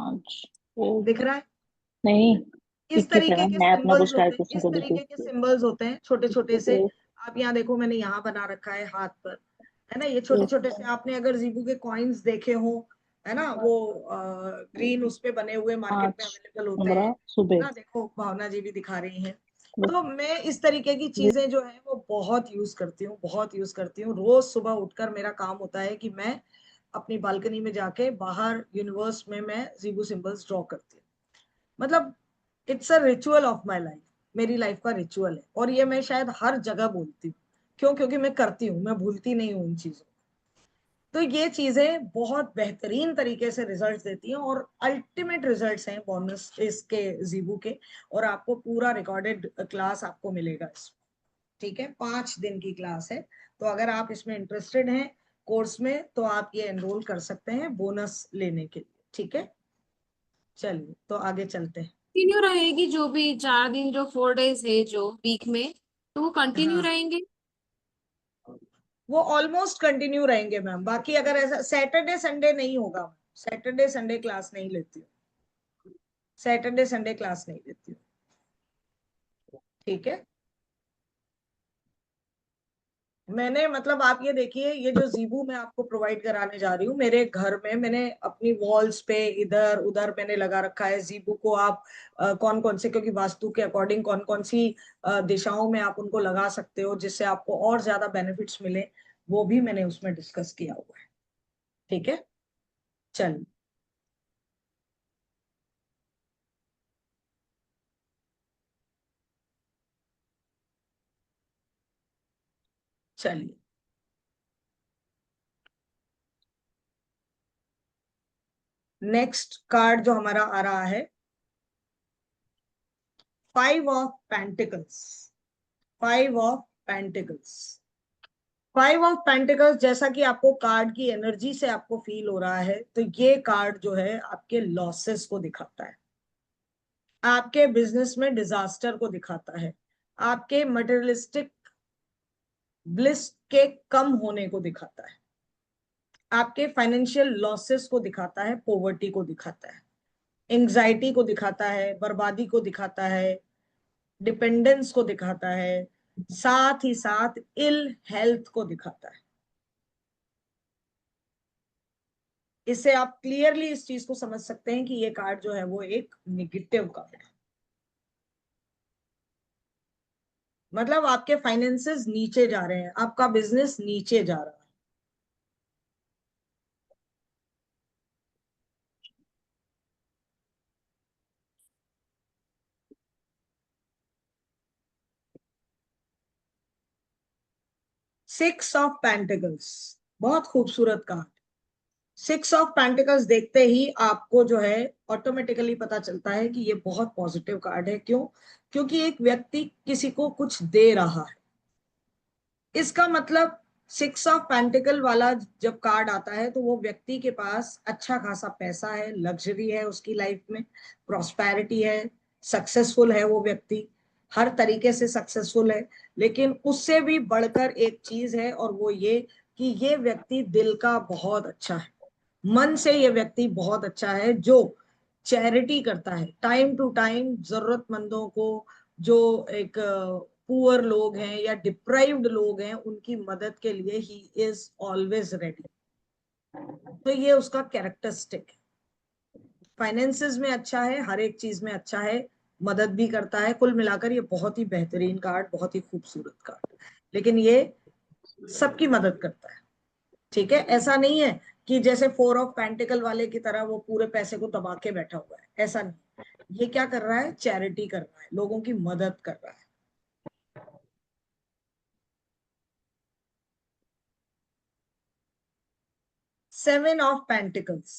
5 दिख 1। रहा है। नहीं, इस 21 है तरीके मैम, के मैं अपना सिंबल्स कुछ होते हैं, कैलकुलेशन इस कर तरीके के देती सिंबल्स होते हैं छोटे छोटे से। हूँ। आप यहाँ देखो मैंने यहाँ बना रखा है हाथ पर, है ना। ये छोटे छोटे से, आपने अगर जीबू के कॉइन्स देखे हो, है ना, वो ग्रीन उस पे बने हुए मार्केट में 5 अवेलेबल होते हैं, 15 है सुबह। ना। देखो भावना जी भी दिखा रही हैं। तो मैं इस तरीके की चीजें जो है वो बहुत यूज करती हूँ, बहुत यूज करती हूँ। रोज सुबह उठकर मेरा काम होता है कि मैं अपनी बालकनी में जाके बाहर यूनिवर्स में मैं जीबू सिंबल्स ड्रॉ करती हूँ। मतलब it's a ritual of my life, मेरी लाइफ का रिचुअल है। और ये मैं शायद हर जगह बोलती हूँ, क्यों? क्योंकि मैं करती हूँ, मैं भूलती नहीं हूँ इन चीजों। तो ये चीजें बहुत बेहतरीन तरीके से रिजल्ट्स देती हैं, और अल्टीमेट रिजल्ट्स हैं बोनस इसके जीबू के। और आपको पूरा रिकॉर्डेड क्लास आपको मिलेगा इसमें। ठीक है, 5 दिन की क्लास है। तो अगर आप इसमें इंटरेस्टेड हैं कोर्स में, तो आप ये एनरोल कर सकते हैं बोनस लेने के लिए। ठीक है, चलिए तो आगे चलते हैं। कंटिन्यू रहेगी जो भी 4 दिन, जो 4 डेज है जो वीक में, तो वो कंटिन्यू हाँ रहेंगे? वो ऑलमोस्ट कंटिन्यू रहेंगे मैम। बाकी अगर ऐसा सैटरडे संडे नहीं होगा, सैटरडे संडे क्लास नहीं लेती हूँ, सैटरडे संडे क्लास नहीं लेती हूँ। ठीक है, मैंने मतलब आप ये देखिए, ये जो जीबू मैं आपको प्रोवाइड कराने जा रही हूँ, मेरे घर में मैंने अपनी वॉल्स पे इधर उधर मैंने लगा रखा है जीबू को। आप कौन कौन से, क्योंकि वास्तु के अकॉर्डिंग कौन कौन सी दिशाओं में आप उनको लगा सकते हो जिससे आपको और ज्यादा बेनिफिट्स मिले, वो भी मैंने उसमें डिस्कस किया हुआ है। ठीक है, चलिए चलिए नेक्स्ट कार्ड जो हमारा आ रहा है, 5 of pentacles. 5 of pentacles. 5 of pentacles, जैसा कि आपको कार्ड की एनर्जी से आपको फील हो रहा है, तो ये कार्ड जो है आपके लॉसेस को दिखाता है, आपके बिजनेस में डिजास्टर को दिखाता है, आपके मटेरियलिस्टिक ब्लिस के कम होने को दिखाता है, आपके फाइनेंशियल लॉसेस को दिखाता है, पॉवर्टी को दिखाता है, एंग्जाइटी को दिखाता है, बर्बादी को दिखाता है, डिपेंडेंस को दिखाता है, साथ ही साथ इल हेल्थ को दिखाता है। इससे आप क्लियरली इस चीज को समझ सकते हैं कि ये कार्ड जो है वो एक निगेटिव कार्ड है। मतलब आपके फाइनेंसेस नीचे जा रहे हैं, आपका बिजनेस नीचे जा रहा है। सिक्स ऑफ पेंटिकल्स, बहुत खूबसूरत कार्ड। सिक्स ऑफ पेंटिकल्स देखते ही आपको जो है ऑटोमेटिकली पता चलता है कि ये बहुत पॉजिटिव कार्ड है। क्यों? क्योंकि एक व्यक्ति किसी को कुछ दे रहा है। इसका मतलब सिक्स ऑफ पेंटिकल वाला जब कार्ड आता है तो वो व्यक्ति के पास अच्छा खासा पैसा है, लग्जरी है उसकी लाइफ में, प्रॉस्पेरिटी है, सक्सेसफुल है, वो व्यक्ति हर तरीके से सक्सेसफुल है। लेकिन उससे भी बढ़कर एक चीज है, और वो ये कि ये व्यक्ति दिल का बहुत अच्छा है, मन से ये व्यक्ति बहुत अच्छा है, जो चैरिटी करता है टाइम टू टाइम जरूरतमंदों को, जो एक पुअर लोग हैं या डिप्राइव्ड लोग हैं उनकी मदद के लिए ही इज ऑलवेज रेडी। तो ये उसका कैरेक्टरिस्टिक है। फाइनेंसेस में अच्छा है, हर एक चीज में अच्छा है, मदद भी करता है। कुल मिलाकर ये बहुत ही बेहतरीन कार्ड, बहुत ही खूबसूरत कार्ड। लेकिन ये सबकी मदद करता है, ठीक है। ऐसा नहीं है कि जैसे फोर ऑफ पेंटिकल वाले की तरह वो पूरे पैसे को दबा के बैठा हुआ है, ऐसा नहीं। ये क्या कर रहा है? चैरिटी कर रहा है, लोगों की मदद कर रहा है। Seven of pentacles,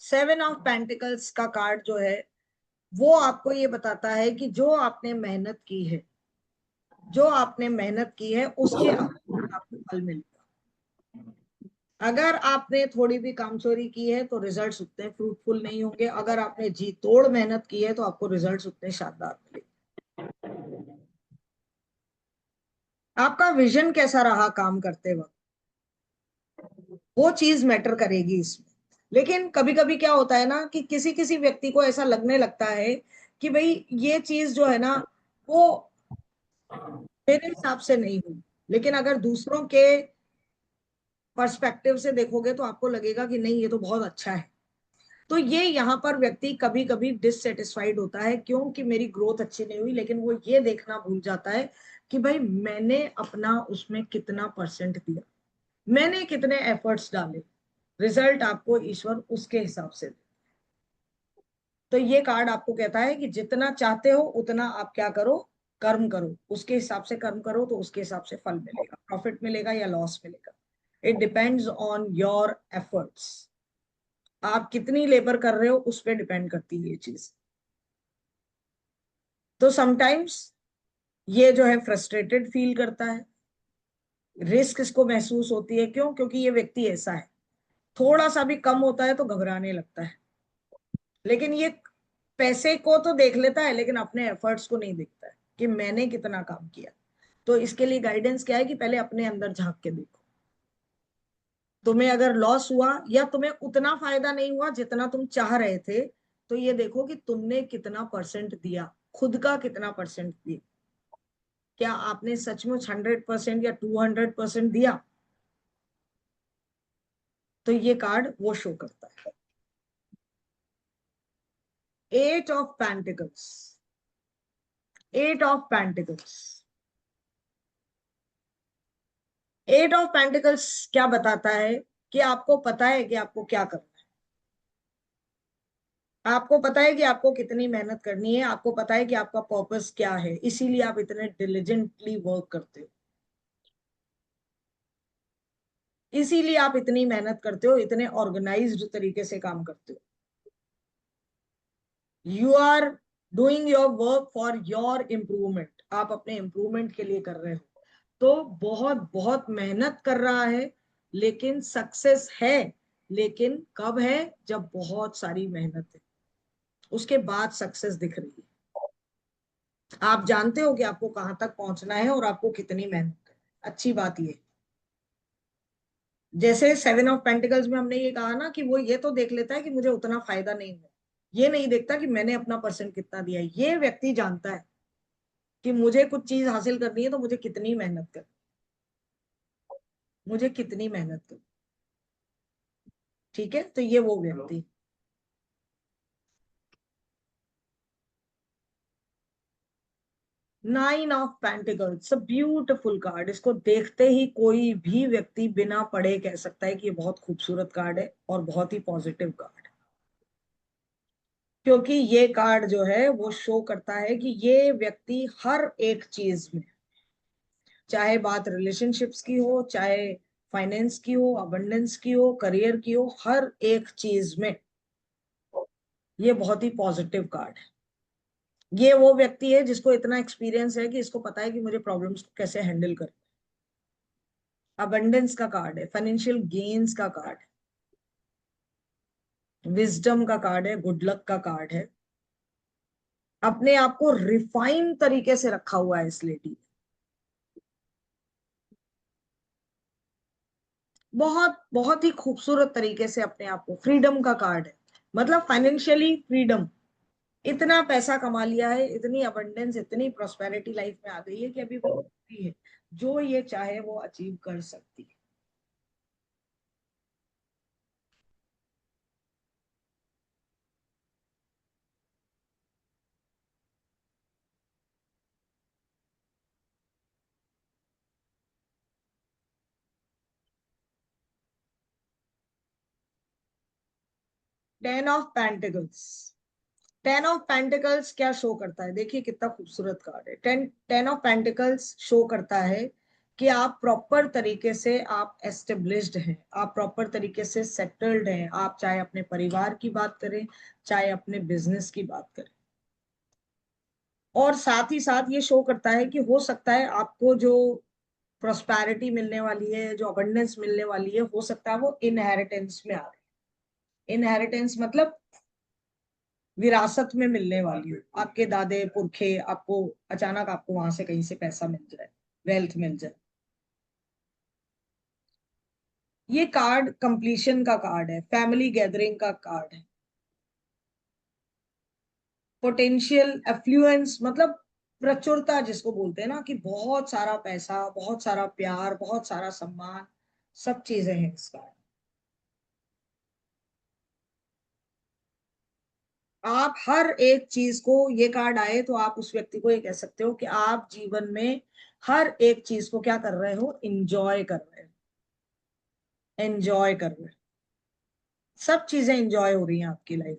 seven of pentacles का कार्ड जो है वो आपको ये बताता है कि जो आपने मेहनत की है, जो आपने मेहनत की है उसके अनुसार आपको फल मिलेगा। अगर आपने थोड़ी भी कामचोरी की है तो रिजल्ट्स उतने फ्रूटफुल नहीं होंगे। अगर आपने जी तोड़ मेहनत की है तो आपको रिजल्ट्स उतने शानदार मिलेंगे। आपका विजन कैसा रहा काम करते वक्त, वो चीज मैटर करेगी इसमें। लेकिन कभी कभी क्या होता है ना कि किसी किसी व्यक्ति को ऐसा लगने लगता है कि भाई ये चीज जो है ना वो मेरे हिसाब से नहीं हुई। लेकिन अगर दूसरों के पर्सपेक्टिव से देखोगे तो आपको लगेगा कि नहीं ये तो बहुत अच्छा है। तो ये यहाँ पर व्यक्ति कभी कभी डिससेटिस्फाइड होता है, क्योंकि मेरी ग्रोथ अच्छी नहीं हुई, लेकिन वो ये देखना भूल जाता है कि भाई मैंने अपना उसमें कितना परसेंट दिया, मैंने कितने एफर्ट्स डाले। रिजल्ट आपको ईश्वर उसके हिसाब से दे। तो ये कार्ड आपको कहता है कि जितना चाहते हो उतना आप क्या करो, कर्म करो, उसके हिसाब से कर्म करो तो उसके हिसाब से फल मिलेगा, प्रॉफिट मिलेगा या लॉस मिलेगा। It depends on your efforts. आप कितनी लेबर कर रहे हो उस पर डिपेंड करती है ये चीज। तो समटाइम्स ये जो है फ्रस्ट्रेटेड फील करता है, रिस्क इसको महसूस होती है। क्यों? क्योंकि ये व्यक्ति ऐसा है, थोड़ा सा भी कम होता है तो घबराने लगता है। लेकिन ये पैसे को तो देख लेता है लेकिन अपने एफर्ट्स को नहीं देखता है कि मैंने कितना काम किया। तो इसके लिए गाइडेंस क्या है कि पहले अपने अंदर झांक के देखो। तुम्हें अगर लॉस हुआ या तुम्हें उतना फायदा नहीं हुआ जितना तुम चाह रहे थे, तो ये देखो कि तुमने कितना परसेंट दिया, खुद का कितना परसेंट दिया। क्या आपने सचमुच 100% या 200% दिया? तो ये कार्ड वो शो करता है। Eight of pentacles, eight of pentacles, eight of pentacles क्या बताता है कि आपको पता है कि आपको क्या करना है, आपको पता है कि आपको कितनी मेहनत करनी है, आपको पता है कि आपका पर्पस क्या है, इसीलिए आप इतने डिलिजेंटली वर्क करते हो, इसीलिए आप इतनी मेहनत करते हो, इतने ऑर्गेनाइज्ड तरीके से काम करते हो। You are doing your work for your improvement, आप अपने इम्प्रूवमेंट के लिए कर रहे हो। तो बहुत बहुत मेहनत कर रहा है, लेकिन सक्सेस है। लेकिन कब है? जब बहुत सारी मेहनत है, उसके बाद सक्सेस दिख रही है। आप जानते हो कि आपको कहाँ तक पहुंचना है और आपको कितनी मेहनत करनी है। अच्छी बात ये, जैसे सेवन ऑफ पेंटिकल्स में हमने ये कहा ना कि वो ये तो देख लेता है कि मुझे उतना फायदा नहीं हुआ, ये नहीं देखता कि मैंने अपना परसेंट कितना दिया है। ये व्यक्ति जानता है कि मुझे कुछ चीज हासिल करनी है तो मुझे कितनी मेहनत करनी, मुझे कितनी मेहनत करनी। ठीक है, तो ये वो व्यक्ति। Nine of pentacles, beautiful card. इसको देखते ही कोई भी व्यक्ति बिना पढ़े कह सकता है कि ये बहुत खूबसूरत कार्ड है और बहुत ही पॉजिटिव कार्ड है, क्योंकि ये कार्ड जो है वो शो करता है कि ये व्यक्ति हर एक चीज में, चाहे बात रिलेशनशिप्स की हो, चाहे फाइनेंस की हो, अबंडेंस की हो, करियर की हो, हर एक चीज में ये बहुत ही पॉजिटिव कार्ड है। ये वो व्यक्ति है जिसको इतना एक्सपीरियंस है कि इसको पता है कि मुझे प्रॉब्लम्स को कैसे हैंडल कर। अबंडेंस का कार्ड है, फाइनेंशियल गेन्स का कार्ड है, विजडम का कार्ड है, गुड लक का कार्ड है। अपने आप को रिफाइन तरीके से रखा हुआ है इस लेडी। बहुत बहुत ही खूबसूरत तरीके से अपने आप को, फ्रीडम का कार्ड है, मतलब फाइनेंशियली फ्रीडम। इतना पैसा कमा लिया है, इतनी अबंडेंस, इतनी प्रोस्पेरिटी लाइफ में आ गई है कि अभी वो फ्री है, जो ये चाहे वो अचीव कर सकती है। 10 ऑफ पेंटिकल्स। 10 ऑफ पेंटिकल्स क्या शो करता है, देखिए कितना खूबसूरत कार्ड है। 10 ऑफ पेंटिकल्स शो करता है कि आप प्रॉपर तरीके से, आप एस्टेब्लिश्ड हैं, आप प्रॉपर तरीके से सेटल्ड हैं। आप चाहे अपने परिवार की बात करें, चाहे अपने बिजनेस की बात करें। और साथ ही साथ ये शो करता है कि हो सकता है आपको जो प्रोस्पैरिटी मिलने वाली है, जो अबंडेंस मिलने वाली है, हो सकता है वो इनहेरिटेंस में आ रही है। इनहेरिटेंस मतलब विरासत में मिलने वाली हो, आपके दादे पुरखे, आपको अचानक आपको वहां से कहीं से पैसा मिल जाए, वेल्थ मिल जाए। ये कार्ड कंप्लीशन का कार्ड है, फैमिली गैदरिंग का कार्ड है, पोटेंशियल एफ्लुएंस मतलब प्रचुरता जिसको बोलते हैं ना, कि बहुत सारा पैसा, बहुत सारा प्यार, बहुत सारा सम्मान, सब चीजें हैं इस कार्ड। आप हर एक चीज को, ये कार्ड आए तो आप उस व्यक्ति को ये कह सकते हो कि आप जीवन में हर एक चीज को क्या कर रहे हो, इंजॉय कर रहे हो, एंजॉय कर रहे हो। सब चीजें एंजॉय हो रही हैं आपकी लाइफ।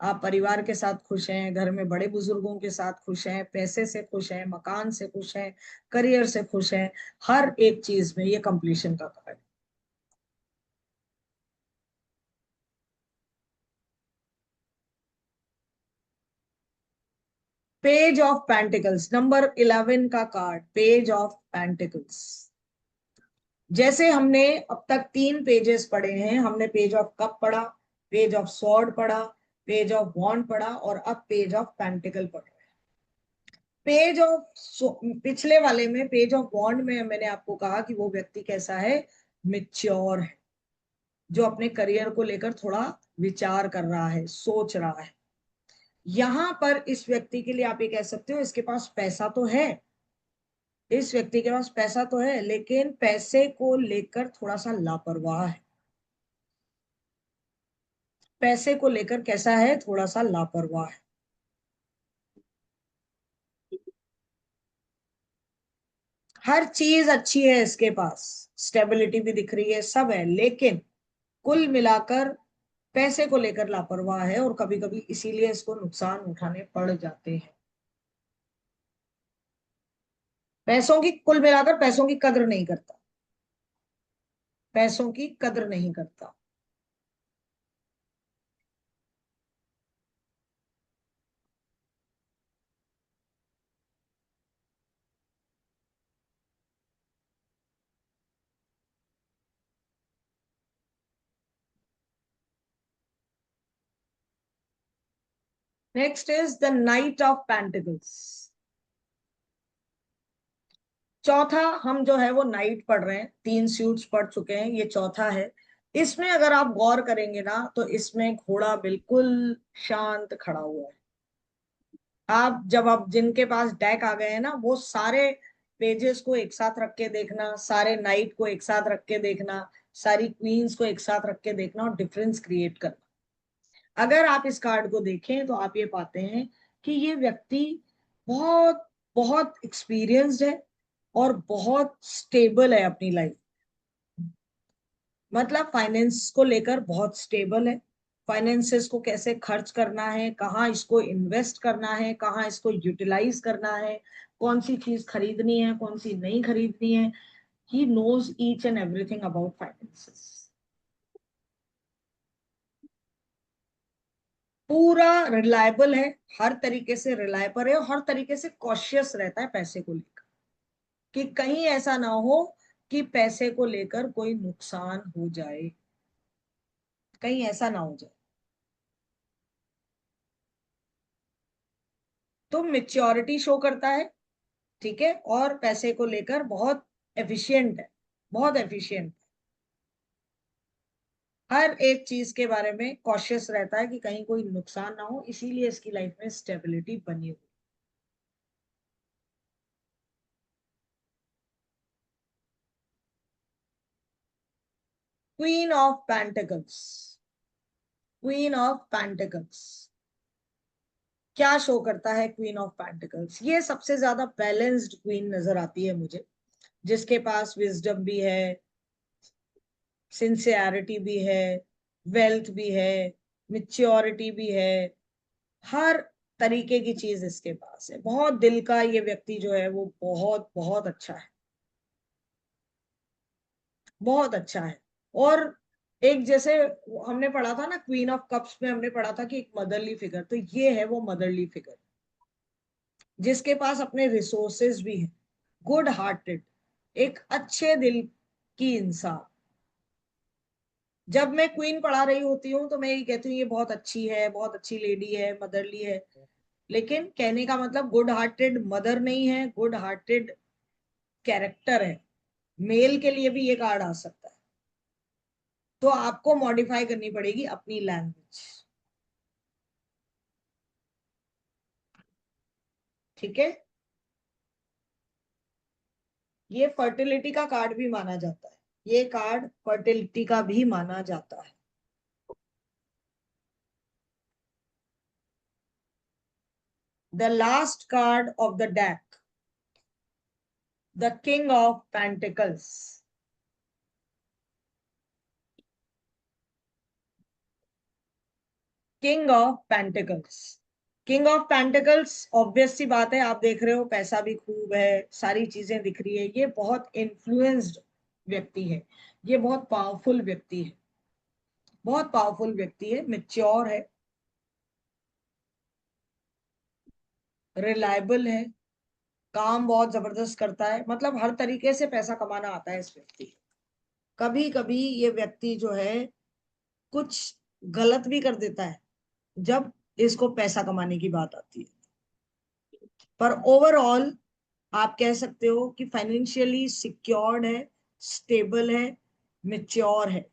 आप परिवार के साथ खुश हैं, घर में बड़े बुजुर्गों के साथ खुश हैं, पैसे से खुश हैं, मकान से खुश हैं, करियर से खुश हैं, हर एक चीज में ये कंप्लीशन का card. Page of pentacles, number 11 का कार्ड, पेज ऑफ पेंटिकल्स। जैसे हमने अब तक 3 पेजेस पढ़े हैं, हमने पेज ऑफ कप पढ़ा, पेज ऑफ स्वॉर्ड पढ़ा, पेज ऑफ वॉन्ड पढ़ा, और अब पेज ऑफ पेंटिकल पढ़ रहे हैं। पेज ऑफ, पिछले वाले में पेज ऑफ वॉन्ड में मैंने आपको कहा कि वो व्यक्ति कैसा है, मिच्योर है, जो अपने करियर को लेकर थोड़ा विचार कर रहा है, सोच रहा है। यहां पर इस व्यक्ति के लिए आप ये कह सकते हो, इसके पास पैसा तो है, इस व्यक्ति के पास पैसा तो है, लेकिन पैसे को लेकर थोड़ा सा लापरवाह है। पैसे को लेकर कैसा है, थोड़ा सा लापरवाह है। हर चीज अच्छी है इसके पास, स्टेबिलिटी भी दिख रही है, सब है, लेकिन कुल मिलाकर पैसे को लेकर लापरवाह है, और कभी कभी इसीलिए इसको नुकसान उठाने पड़ जाते हैं। पैसों की, कुल मिलाकर पैसों की कद्र नहीं करता, पैसों की कद्र नहीं करता। Next is the night of pentacles. चौथा हम जो है वो नाइट पढ़ रहे हैं, 3 सूट्स पढ़ चुके हैं, ये चौथा है। इसमें अगर आप गौर करेंगे ना, तो इसमें घोड़ा बिल्कुल शांत खड़ा हुआ है। आप जब, आप जिनके पास डेक आ गए हैं ना, वो सारे पेजेस को एक साथ रख के देखना, सारे नाइट को एक साथ रख के देखना, सारी क्वींस को एक साथ रख के देखना और डिफरेंस क्रिएट करना। अगर आप इस कार्ड को देखें तो आप ये पाते हैं कि ये व्यक्ति बहुत बहुत एक्सपीरियंस्ड है और बहुत स्टेबल है अपनी लाइफ। मतलब फाइनेंस को लेकर बहुत स्टेबल है। फाइनेंसेस को कैसे खर्च करना है, कहाँ इसको इन्वेस्ट करना है, कहाँ इसको यूटिलाइज करना है, कौन सी चीज खरीदनी है, कौन सी नहीं खरीदनी है। He knows each and everything about finances. पूरा रिलायबल है, हर तरीके से रिलायबल है और हर तरीके से कॉशियस रहता है पैसे को लेकर, कि कहीं ऐसा ना हो कि पैसे को लेकर कोई नुकसान हो जाए, कहीं ऐसा ना हो जाए। तो मेच्योरिटी शो करता है, ठीक है, और पैसे को लेकर बहुत एफिशिएंट है, बहुत एफिशिएंट। हर एक चीज के बारे में कॉशियस रहता है कि कहीं कोई नुकसान ना हो, इसीलिए इसकी लाइफ में स्टेबिलिटी बनी हुई। Queen of pentacles. Queen of pentacles क्या शो करता है? क्वीन ऑफ पेंटिकल्स ये सबसे ज्यादा बैलेंस्ड क्वीन नजर आती है मुझे, जिसके पास विजडम भी है, सिंसियरिटी भी है, वेल्थ भी है, मिच्योरिटी भी है, हर तरीके की चीज इसके पास है। बहुत दिल का ये व्यक्ति जो है वो बहुत बहुत अच्छा है, बहुत अच्छा है। और एक जैसे हमने पढ़ा था ना क्वीन ऑफ कप्स में, हमने पढ़ा था कि एक मदरली फिगर, तो ये है वो मदरली फिगर, जिसके पास अपने रिसोर्सेज भी हैं, गुड हार्टेड, एक अच्छे दिल की इंसान। जब मैं क्वीन पढ़ा रही होती हूँ तो मैं ये कहती हूँ ये बहुत अच्छी है, बहुत अच्छी लेडी है, मदरली है, लेकिन कहने का मतलब गुड हार्टेड मदर नहीं है, गुड हार्टेड कैरेक्टर है। मेल के लिए भी ये कार्ड आ सकता है, तो आपको मॉडिफाई करनी पड़ेगी अपनी लैंग्वेज, ठीक है। ये फर्टिलिटी का कार्ड भी माना जाता है, ये कार्ड फर्टिलिटी का भी माना जाता है। The last card of the deck, the king of pentacles. King of pentacles, king of pentacles, obvious सी बात है, आप देख रहे हो पैसा भी खूब है, सारी चीजें दिख रही है, ये बहुत इन्फ्लुएंस्ड व्यक्ति है, ये बहुत पावरफुल व्यक्ति है, बहुत पावरफुल व्यक्ति है, मेच्योर है, रिलायबल है, काम बहुत जबरदस्त करता है, मतलब हर तरीके से पैसा कमाना आता है इस व्यक्ति को। कभी कभी ये व्यक्ति जो है कुछ गलत भी कर देता है जब इसको पैसा कमाने की बात आती है, पर ओवरऑल आप कह सकते हो कि फाइनेंशियली सिक्योर्ड है, स्टेबल है, मेच्योर है,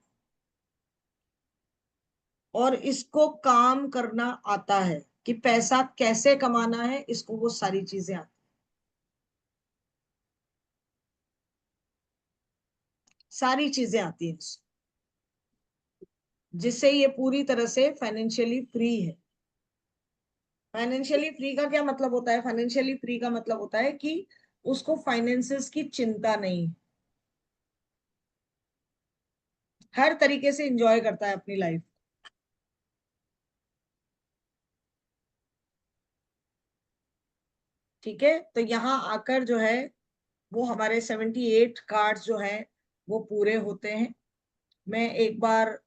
और इसको काम करना आता है कि पैसा कैसे कमाना है, इसको वो सारी चीजें आती, सारी चीजें आती हैं इसको, जिससे ये पूरी तरह से फाइनेंशियली फ्री है। फाइनेंशियली फ्री का क्या मतलब होता है? फाइनेंशियली फ्री का मतलब होता है कि उसको फाइनेंसेस की चिंता नहीं, हर तरीके से एंजॉय करता है अपनी लाइफ, ठीक है। तो यहाँ आकर जो है वो हमारे 78 कार्ड्स जो हैं वो पूरे होते हैं। मैं एक बार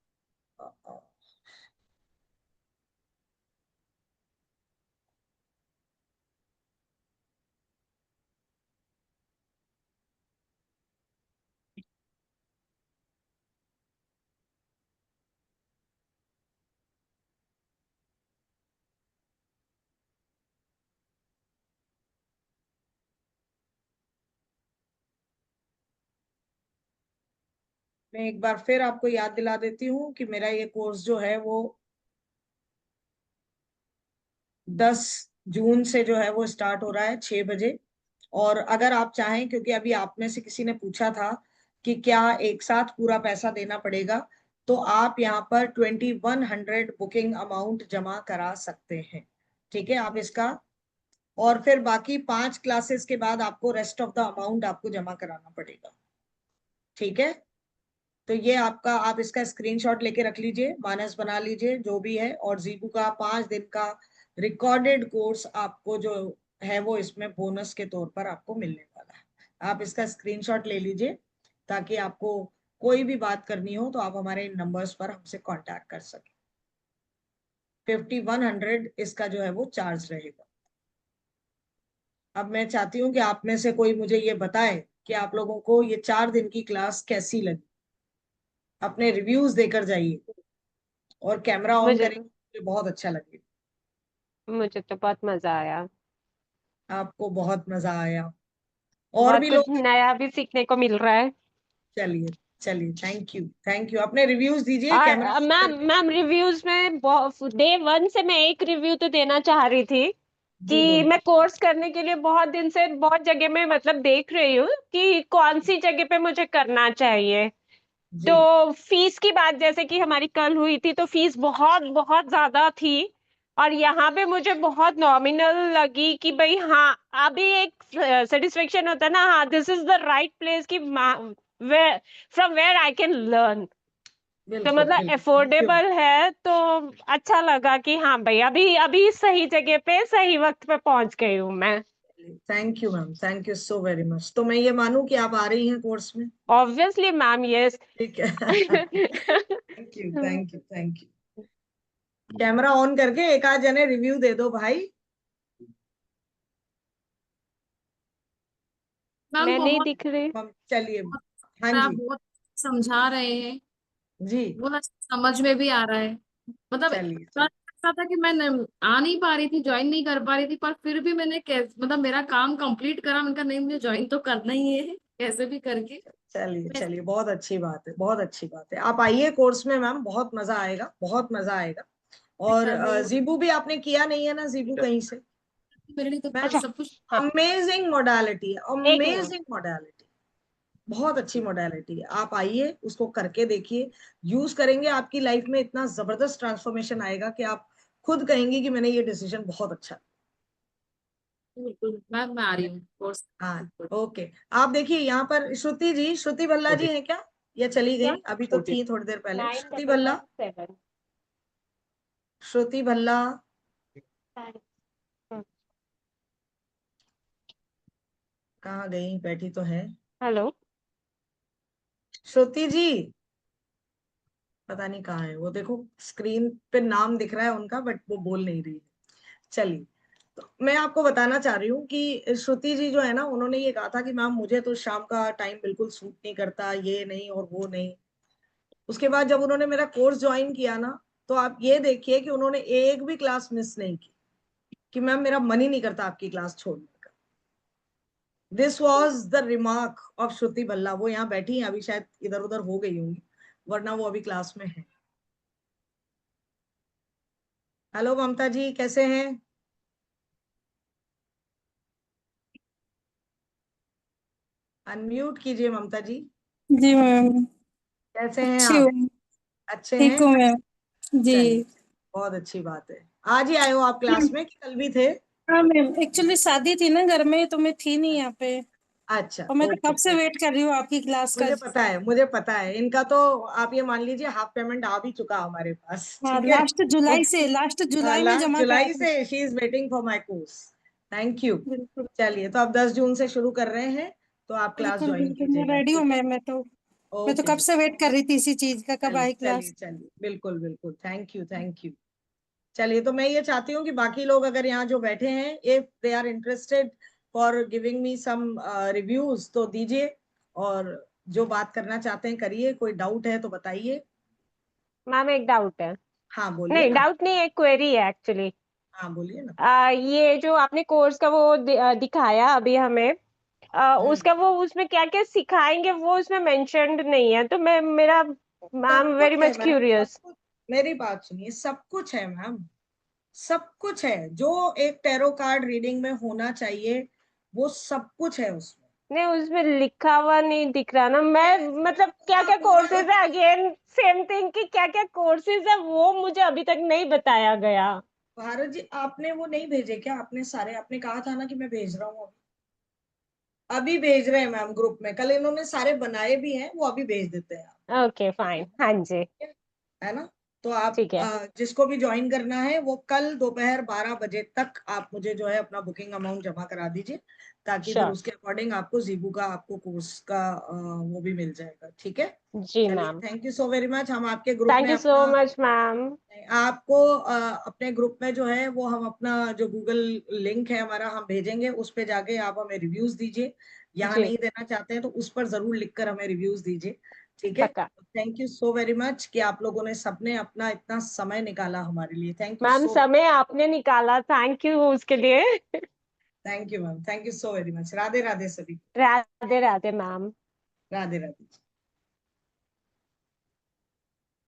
मैं एक बार फिर आपको याद दिला देती हूँ कि मेरा ये कोर्स जो है वो 10 जून से जो है वो स्टार्ट हो रहा है 6 बजे। और अगर आप चाहें, क्योंकि अभी आप में से किसी ने पूछा था कि क्या एक साथ पूरा पैसा देना पड़ेगा, तो आप यहाँ पर 2100 बुकिंग अमाउंट जमा करा सकते हैं। ठीक है, आप इसका, और फिर बाकी 5 क्लासेस के बाद आपको रेस्ट ऑफ द अमाउंट आपको जमा कराना पड़ेगा। ठीक है, तो ये आपका, आप इसका स्क्रीनशॉट लेके रख लीजिए, मानस बना लीजिए जो भी है। और जीबू का 5 दिन का रिकॉर्डेड कोर्स आपको जो है वो इसमें बोनस के तौर पर आपको मिलने वाला है। आप इसका स्क्रीनशॉट ले लीजिए ताकि आपको कोई भी बात करनी हो तो आप हमारे इन नंबर्स पर हमसे कांटेक्ट कर सकें। 5100 इसका जो है वो चार्ज रहेगा। अब मैं चाहती हूँ कि आप में से कोई मुझे ये बताए कि आप लोगों को ये 4 दिन की क्लास कैसी लगी। अपने रिव्यूज देकर जाइए और कैमरा ऑन मुझे करेंगे, मुझे बहुत अच्छा लगेगा। मुझे तो बहुत मजा आया, आपको बहुत मजा आया, और बहुत भी कुछ लोग। नया भी सीखने को मिल रहा है। चलिए चलिए, थैंक यू थैंक यू। अपने रिव्यूज दीजिए और कैमरा ऑन मैम करके। मैम रिव्यूज में डे 1 से मैं एक रिव्यू तो देना चाह रही थी जी कि बोलिए। मैं कोर्स करने के लिए बहुत दिन से बहुत जगह में मतलब देख रही हूँ कि कौन सी जगह पे मुझे करना चाहिए। जी तो फीस की बात जैसे कि हमारी कल हुई थी, तो फीस बहुत बहुत ज्यादा थी। और यहाँ पे मुझे बहुत नॉमिनल लगी कि भाई हाँ, अभी एक सेटिस्फेक्शन होता है ना, हाँ this is the right place कि where from where I can learn. तो बिल्कुल मतलब बिल्कुल, थैंक यू। अफोर्डेबल है, तो अच्छा लगा कि हाँ भाई अभी अभी सही जगह पे सही वक्त पे पहुंच गई हूँ मैं। Thank you ma'am, thank you so very much. तो मैं ये मानूं कि आप आ रही हैं कोर्स में? Obviously ma'am, yes. ठीक है। Thank you thank you thank you. Camera on करके एक आध जने रिव्यू दे दो भाई। मैम मैं नहीं बहुत दिख रही। चलिए। हाँ आप जी। बहुत समझा रहे हैं, जी बहुत समझ में भी आ रहा है। मतलब चलिए कल चलिए। ऐसा था कि मैं आ नहीं पा रही थी, ज्वाइन नहीं कर पा रही थी, पर फिर भी मैंने मतलब मेरा काम कंप्लीट करा। मैंने कहा नहीं, मुझे ज्वाइन तो करना ही है कैसे भी करके। चलिए मैं चलिए, बहुत अच्छी बात है, बहुत अच्छी बात है। आप आइए कोर्स में मैम, बहुत मजा आएगा, बहुत मजा आएगा। और कर रही हूँ, जीबू भी आपने किया नहीं है ना, जीबू कहीं से? मेरे लिए तो अच्छा, सब कुछ। हाँ, अमेजिंग मोडालिटी है, एक मिनट। अमेजिंग मोडालिटी, बहुत अच्छी मोडालिटी है। आप आइए, उसको करके देखिए, यूज करेंगे, आपकी लाइफ में इतना जबरदस्त ट्रांसफॉर्मेशन आएगा कि आप खुद कहेंगे कि मैंने ये डिसीजन बहुत अच्छा। बिल्कुल मैं आ रही हूँ कोर्स। हाँ ओके। आप देखिए यहाँ पर श्रुति जी, श्रुति भल्ला जी हैं क्या, या चली क्या? गई? अभी तो थी थोड़ी देर पहले नाइन श्रुति डबल भल्ला। वन सेवन श्रुति भल्ला कहाँ गई? बैठी तो है हेलो। श्रुति जी, पता नहीं कहाँ है वो। देखो स्क्रीन पे नाम दिख रहा है उनका, बट वो बोल नहीं रही है। चलिए, तो मैं आपको बताना चाह रही हूँ कि श्रुति जी जो है ना, उन्होंने ये कहा था कि मैम मुझे तो शाम का टाइम बिल्कुल सूट नहीं करता, ये नहीं और वो नहीं। उसके बाद जब उन्होंने मेरा कोर्स ज्वाइन किया ना, तो आप ये देखिए कि उन्होंने एक भी क्लास मिस नहीं की कि मैम मेरा मन ही नहीं करता आपकी क्लास छोड़ने का। This was the remark of Shruti Bhalla. वो यहाँ बैठी हैं, अभी शायद इधर उधर हो गई होंगी, वरना वो अभी क्लास में है। हेलो ममता जी, कैसे हैं? अनम्यूट कीजिए ममता जी। जी मैम। कैसे हैं अच्छी आप? हूँ। अच्छे ठीक हैं? हूँ मैम। जी। चलिए, बहुत अच्छी बात है। आज ही आए हो आप क्लास में कि कल भी थे? हाँ मैम, एक्चुअली शादी थी ना घर में, तो मैं थी नहीं यहाँ पे। अच्छा और मैं तो ओके। कब से वेट कर रही हूँ आपकी क्लास का। मुझे पता है, मुझे पता है इनका तो। आप ये मान लीजिए हाफ पेमेंट आ भी चुका हमारे पास। हाँ, ठीक है। लास्ट जुलाई में लास्ट जमा करा जुलाई था। से she is waiting for my course. Thank you. बिल्कुल चलिए, तो अब 10 जून से शुरू कर रहे हैं, तो आप क्लास बिल्कुल ज्वाइन बिल्कुल, मैं कीजिएगा। रेडी हूँ ठीक है, मैम। मैं तो ओके कब जी। से वेट कर रही थी इसी चीज का, कब चलिए आई चलिए क्लास। चलिए, बिल्कुल बिल्कुल, थैंक यू थैंक यू। चलिए, तो मैं ये चाहती हूँ कि बाकी लोग अगर यहाँ जो बैठे हैं, if they are interested for giving me some reviews, तो दीजिए। और जो बात करना चाहते हैं करिए, कोई डाउट है तो बताइए। मैम एक डाउट है। हाँ बोलिए नहीं, ना। डाउट नहीं, एक क्वेरी है एक्चुअली। हाँ बोलिए ना। ये जो आपने कोर्स का वो दिखाया अभी हमें, हम्म। उसका वो उसमें क्या क्या सिखाएंगे वो उसमें मेंशन्ड नहीं है, तो मैं मेरा आई सब एम वेरी कुछ है मच मैम, सब क्यूरियस। कुछ। मेरी बात सुनिए, सब कुछ है मैम, सब कुछ है जो एक टैरो कार्ड रीडिंग में होना चाहिए, वो सब कुछ है उसमें। नहीं, उसमें लिखा हुआ नहीं दिख रहा ना। मैं मतलब क्या क्या कोर्सेज है, अगेन सेम थिंग कि क्या क्या कोर्सेज है वो मुझे अभी तक नहीं बताया गया। भारत जी, आपने वो नहीं भेजे क्या? आपने सारे, आपने कहा था ना कि मैं भेज रहा हूँ, अभी भेज रहे हैं मैम ग्रुप में। कल इन्होंने सारे बनाए भी हैं, वो अभी भेज देते हैं आप। ओके ठीक है, फाइन, हाँ जी। है ना? तो आप ठीक है। जिसको भी ज्वाइन करना है वो कल दोपहर 12 बजे तक आप मुझे जो है अपना बुकिंग अमाउंट जमा करा दीजिए, ताकि फिर श्योर। उसके अकॉर्डिंग आपको जीबू का, आपको कोर्स का वो भी मिल जाएगा। ठीक है, जी चलिए, ma'am. Thank you so very much. हम आपके ग्रुप थैंक में यू सो अपना, मच मैम। आपको अपने ग्रुप में जो है वो हम अपना जो गूगल लिंक है हमारा हम भेजेंगे, उस पे जाके आप हमें रिव्यूज दीजिए। यहाँ जी नहीं देना चाहते हैं तो उस पर जरूर लिखकर हमें रिव्यूज दीजिए। ठीक है, पक्का। Thank you so very much कि आप लोगों ने सबने अपना इतना समय निकाला हमारे लिए। थैंक यू मैम सो, समय आपने निकाला, थैंक यू उसके लिए। Thank you ma'am, thank you so very much. Radhe Radhe सभी, राधे राधे मैम। राधे राधे।